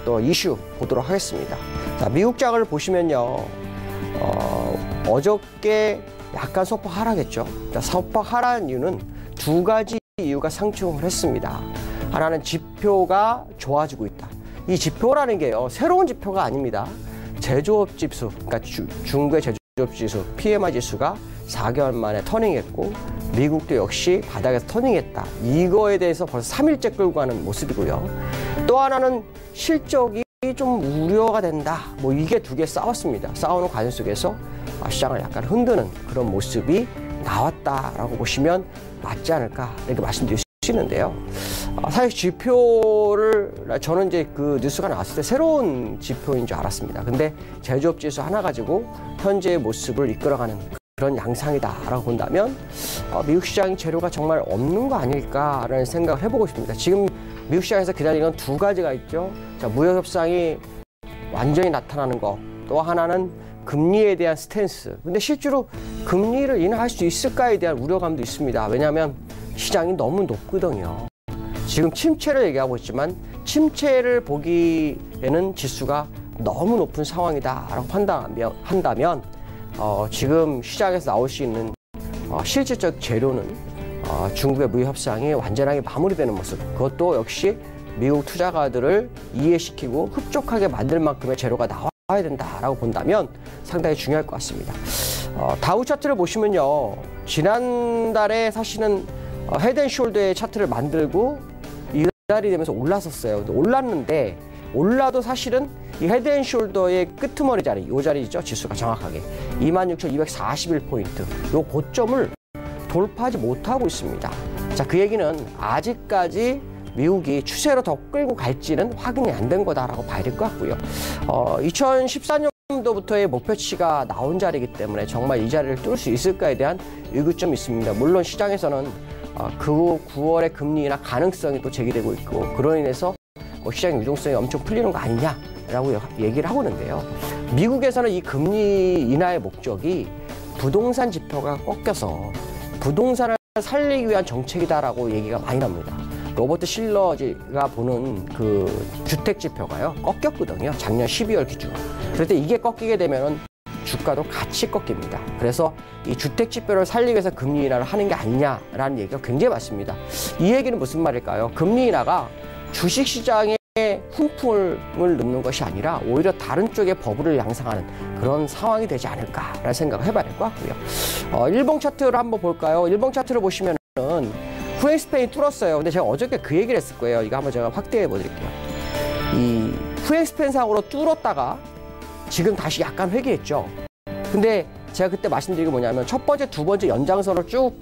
또 이슈 보도록 하겠습니다. 자, 미국장을 보시면요. 어저께 약간 소폭 하락했죠. 자, 소폭 하락한 이유는 두 가지 이유가 상충을 했습니다. 하나는 지표가 좋아지고 있다. 이 지표라는 게요, 새로운 지표가 아닙니다. 제조업 지수, 그러니까 중국의 제조업 지수, PMI 지수가 4개월 만에 터닝했고, 미국도 역시 바닥에서 터닝했다. 이거에 대해서 벌써 3일째 끌고 가는 모습이고요. 또 하나는 실적이 좀 우려가 된다. 이게 두 개 싸웠습니다. 싸우는 과정 속에서 시장을 약간 흔드는 그런 모습이 나왔다라고 보시면 맞지 않을까 이렇게 말씀드릴 수 있는데요. 사실 지표를 저는 이제 그 뉴스가 나왔을 때 새로운 지표인 줄 알았습니다. 근데 제조업 지수 하나 가지고 현재의 모습을 이끌어가는 그런 양상이다라고 본다면 미국 시장이 재료가 정말 없는 거 아닐까라는 생각을 해보고 싶습니다. 지금 미국 시장에서 기다리는 건 두 가지가 있죠. 자, 무역 협상이 완전히 나타나는 거, 또 하나는 금리에 대한 스탠스. 근데 실제로 금리를 인하할 수 있을까에 대한 우려감도 있습니다. 왜냐하면 시장이 너무 높거든요. 지금 침체를 얘기하고 있지만 침체를 보기에는 지수가 너무 높은 상황이다라고 판단한다면 지금 시장에서 나올 수 있는 실질적 재료는 중국의 무역 협상이 완전하게 마무리되는 모습. 그것도 역시 미국 투자가들을 이해시키고 흡족하게 만들 만큼의 재료가 나와야 된다라고 본다면 상당히 중요할 것 같습니다. 다우 차트를 보시면요, 지난달에 사실은 헤드앤숄더의 차트를 만들고 이달이 되면서 올랐었어요. 올랐는데 올라도 사실은 이 헤드앤숄더의 끄트머리 자리, 이 자리죠, 지수가 정확하게 26,241포인트, 요 고점을 돌파하지 못하고 있습니다. 자, 그 얘기는 아직까지 미국이 추세로 더 끌고 갈지는 확인이 안 된 거다라고 봐야 될 것 같고요. 2014년도 내년도부터의 목표치가 나온 자리이기 때문에 정말 이 자리를 뚫을 수 있을까에 대한 의구점이 있습니다. 물론 시장에서는 그 9월의 금리 인하 가능성이 또 제기되고 있고 그로 인해서 시장 유동성이 엄청 풀리는 거 아니냐라고 얘기를 하고 있는데요. 미국에서는 이 금리 인하의 목적이 부동산 지표가 꺾여서 부동산을 살리기 위한 정책이다라고 얘기가 많이 납니다. 로버트 실러가 보는 그 주택 지표가요 꺾였거든요. 작년 12월 기준으로. 그럴 때 이게 꺾이게 되면은 주가도 같이 꺾입니다. 그래서 이 주택 지표를 살리기 위해서 금리 인하를 하는 게 아니냐라는 얘기가 굉장히 많습니다. 이 얘기는 무슨 말일까요? 금리 인하가 주식 시장에 훈풍을 넣는 것이 아니라 오히려 다른 쪽에 버블을 양상하는 그런 상황이 되지 않을까라는 생각을 해봐야 될 것 같고요. 일봉 차트를 한번 볼까요? 일봉 차트를 보시면은 후행스팬이 뚫었어요. 근데 제가 어저께 그 얘기를 했을 거예요. 이거 한번 제가 확대해 보드릴게요. 이 후행스팬상으로 뚫었다가 지금 다시 약간 회귀했죠. 근데 제가 그때 말씀드린 게 뭐냐면 첫 번째, 두 번째 연장선을 쭉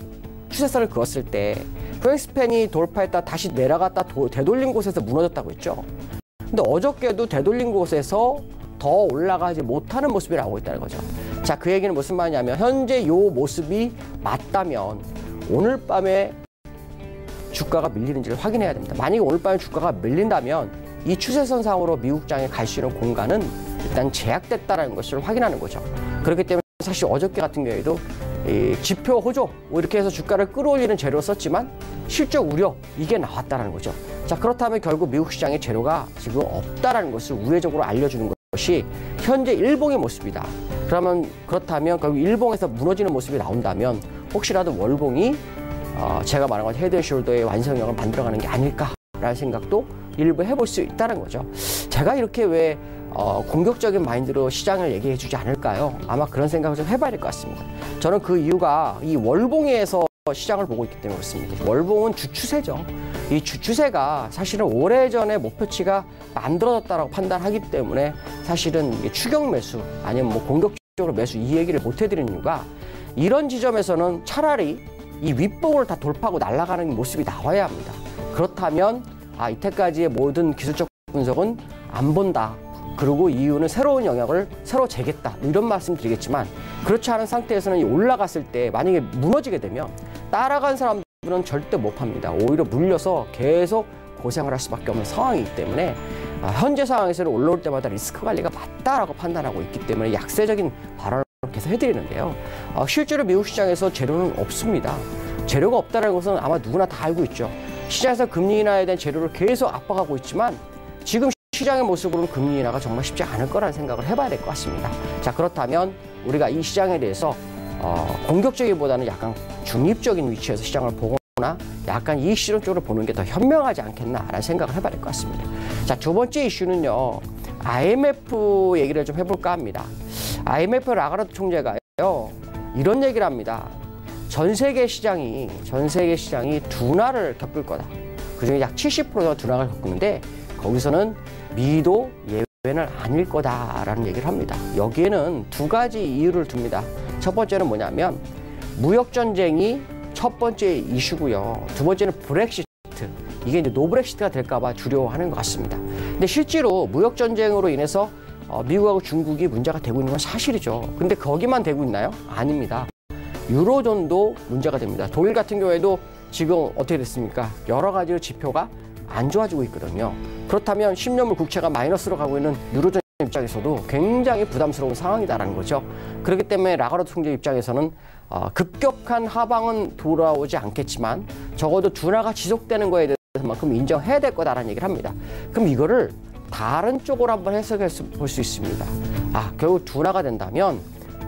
추세선을 그었을 때 후행스팬이 돌파했다 다시 내려갔다 되돌린 곳에서 무너졌다고 했죠. 근데 어저께도 되돌린 곳에서 더 올라가지 못하는 모습이 나오고 있다는 거죠. 자, 그 얘기는 무슨 말이냐면 현재 요 모습이 맞다면 오늘 밤에 주가가 밀리는지를 확인해야 됩니다. 만약에 오늘 밤에 주가가 밀린다면 이 추세선상으로 미국장에 갈 수 있는 공간은 일단 제약됐다는 것을 확인하는 거죠. 그렇기 때문에 사실 어저께 같은 경우에도 이 지표 호조 이렇게 해서 주가를 끌어올리는 재료를 썼지만 실적 우려 이게 나왔다는 거죠. 자, 그렇다면 결국 미국 시장에 재료가 지금 없다라는 것을 우회적으로 알려주는 것이 현재 일봉의 모습이다. 그렇다면 결국 일봉에서 무너지는 모습이 나온다면 혹시라도 월봉이 제가 말한 것 헤드앤숄더의 완성형을 만들어가는 게 아닐까라는 생각도 일부 해볼 수 있다는 거죠. 제가 이렇게 왜 공격적인 마인드로 시장을 얘기해 주지 않을까요? 아마 그런 생각을 좀 해봐야 될 것 같습니다. 저는 그 이유가 이 월봉에서 시장을 보고 있기 때문에 그렇습니다. 월봉은 주추세죠. 이 주추세가 사실은 오래전에 목표치가 만들어졌다고 판단하기 때문에 사실은 추격 매수 아니면 뭐 공격적으로 매수 이 얘기를 못 해드리는 이유가 이런 지점에서는 차라리 이 윗봉을 다 돌파하고 날아가는 모습이 나와야 합니다. 그렇다면 이때까지의 모든 기술적 분석은 안 본다. 그리고 이유는 새로운 영역을 새로 재겠다. 이런 말씀 드리겠지만 그렇지 않은 상태에서는 올라갔을 때 만약에 무너지게 되면 따라간 사람들은 절대 못 팝니다. 오히려 물려서 계속 고생을 할 수밖에 없는 상황이기 때문에 현재 상황에서는 올라올 때마다 리스크 관리가 맞다라고 판단하고 있기 때문에 약세적인 발언을 계속 해드리는데요. 실제로 미국 시장에서 재료는 없습니다. 재료가 없다는 것은 아마 누구나 다 알고 있죠. 시장에서 금리 인하에 대한 재료를 계속 압박하고 있지만 지금 시장의 모습으로는 금리 인하가 정말 쉽지 않을 거라는 생각을 해봐야 될 것 같습니다. 자, 그렇다면 우리가 이 시장에 대해서 공격적이보다는 약간 중립적인 위치에서 시장을 보거나 약간 이익 실현 쪽으로 보는 게 더 현명하지 않겠나라는 생각을 해봐야 될 것 같습니다. 자, 두 번째 이슈는요. IMF 얘기를 좀 해볼까 합니다. IMF 라가르드 총재가요. 이런 얘기를 합니다. 전 세계 시장이 둔화를 겪을 거다. 그중에 약 70%가 둔화를 겪는데 거기서는 미도 예외는 아닐 거다라는 얘기를 합니다. 여기에는 두 가지 이유를 둡니다. 첫 번째는 뭐냐면 무역 전쟁이 첫 번째 이슈고요. 두 번째는 브렉시트. 이게 이제 노브렉시트가 될까봐 두려워하는 것 같습니다. 근데 실제로 무역 전쟁으로 인해서 미국하고 중국이 문제가 되고 있는 건 사실이죠. 근데 거기만 되고 있나요? 아닙니다. 유로존도 문제가 됩니다. 독일 같은 경우에도 지금 어떻게 됐습니까? 여러 가지로 지표가 안 좋아지고 있거든요. 그렇다면 10년물 국채가 마이너스로 가고 있는 유로존 입장에서도 굉장히 부담스러운 상황이다라는 거죠. 그렇기 때문에 라가르드 총재 입장에서는 급격한 하방은 돌아오지 않겠지만 적어도 둔화가 지속되는 거에 대해서만큼 인정해야 될 거다라는 얘기를 합니다. 그럼 이거를 다른 쪽으로 한번 해석해 볼 수 있습니다. 결국 둔화가 된다면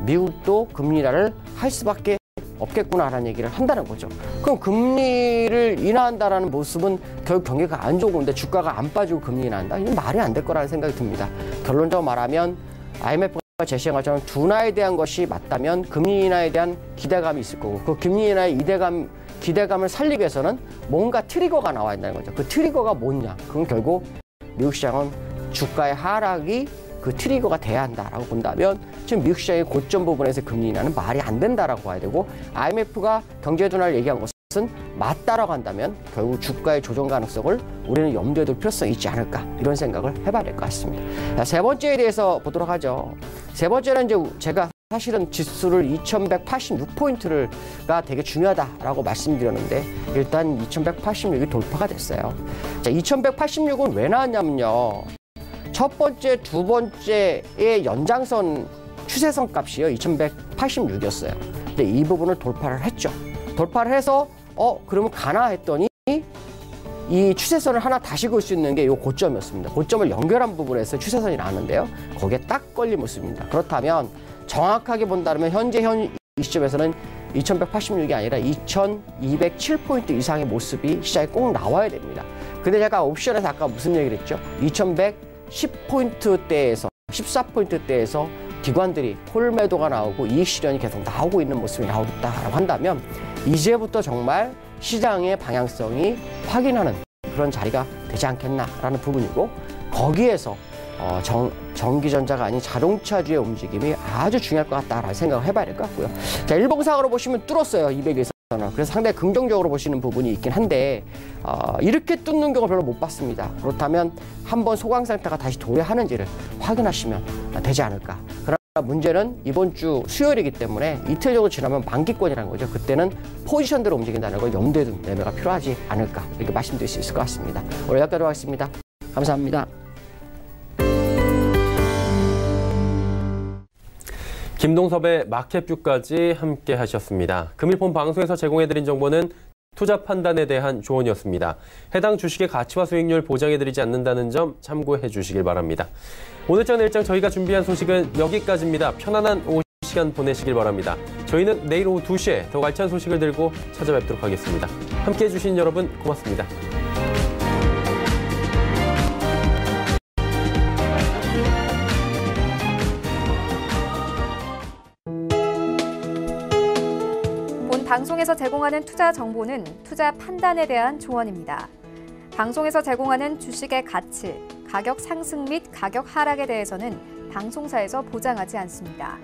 미국도 금리 인하를 할 수밖에 없겠구나라는 얘기를 한다는 거죠. 그럼 금리를 인하한다라는 모습은 결국 경기가 안 좋은 건데 주가가 안 빠지고 금리 인하한다? 이건 말이 안 될 거라는 생각이 듭니다. 결론적으로 말하면 IMF가 제시한 것처럼 둔화에 대한 것이 맞다면 금리 인하에 대한 기대감이 있을 거고 그 금리 인하의 기대감을 살리기 위해서는 뭔가 트리거가 나와야 된다는 거죠. 그 트리거가 뭐냐? 그건 결국 미국 시장은 주가의 하락이 그 트리거가 돼야 한다라고 본다면 지금 미국 시장의 고점 부분에서 금리 인하는 말이 안 된다라고 봐야 되고 IMF가 경제 둔화를 얘기한 것은 맞다라고 한다면 결국 주가의 조정 가능성을 우리는 염두에 둘 필요성이 있지 않을까 이런 생각을 해봐야 될 것 같습니다. 자, 세 번째에 대해서 보도록 하죠. 세 번째는 이제 제가 사실은 지수를 2186포인트가 되게 중요하다라고 말씀드렸는데 일단 2186이 돌파가 됐어요. 자, 2186은 왜 나왔냐면요. 첫 번째, 두 번째의 연장선 추세선 값이요. 2186이었어요. 근데 이 부분을 돌파를 했죠. 돌파를 해서 그러면 가나 했더니 이 추세선을 하나 다시 그을 수 있는 게 이 고점이었습니다. 고점을 연결한 부분에서 추세선이 나왔는데요. 거기에 딱 걸린 모습입니다. 그렇다면 정확하게 본다면 현재 이 시점에서는 2186이 아니라 2207포인트 이상의 모습이 시장에 꼭 나와야 됩니다. 근데 제가 옵션에서 아까 무슨 얘기를 했죠? 2110포인트대에서 14포인트대에서 기관들이 홀매도가 나오고 이익 실현이 계속 나오고 있는 모습이 나오겠다라고 한다면 이제부터 정말 시장의 방향성이 확인하는 그런 자리가 되지 않겠나라는 부분이고 거기에서 전기전자가 아닌 자동차주의 움직임이 아주 중요할 것 같다라는 생각을 해봐야 될 것 같고요. 자, 일봉상으로 보시면 뚫었어요. 200에서는. 그래서 상당히 긍정적으로 보시는 부분이 있긴 한데 이렇게 뚫는 경우 별로 못 봤습니다. 그렇다면 한번 소강 상태가 다시 도래하는지를 확인하시면 되지 않을까. 그러나 문제는 이번 주 수요일이기 때문에 이틀 정도 지나면 만기권이라는 거죠. 그때는 포지션대로 움직인다는 걸 염두에 둔 매매가 필요하지 않을까 이렇게 말씀드릴 수 있을 것 같습니다. 오늘 여기까지 하겠습니다. 감사합니다. 김동섭의 마켓뷰까지 함께 하셨습니다. 금일폰 방송에서 제공해드린 정보는 투자 판단에 대한 조언이었습니다. 해당 주식의 가치와 수익률 보장해드리지 않는다는 점 참고해 주시길 바랍니다. 오늘장 내일장 저희가 준비한 소식은 여기까지입니다. 편안한 오후 시간 보내시길 바랍니다. 저희는 내일 오후 2시에 더 알찬 소식을 들고 찾아뵙도록 하겠습니다. 함께해 주신 여러분 고맙습니다. 방송에서 제공하는 투자 정보는 투자 판단에 대한 조언입니다. 방송에서 제공하는 주식의 가치, 가격 상승 및 가격 하락에 대해서는 방송사에서 보장하지 않습니다.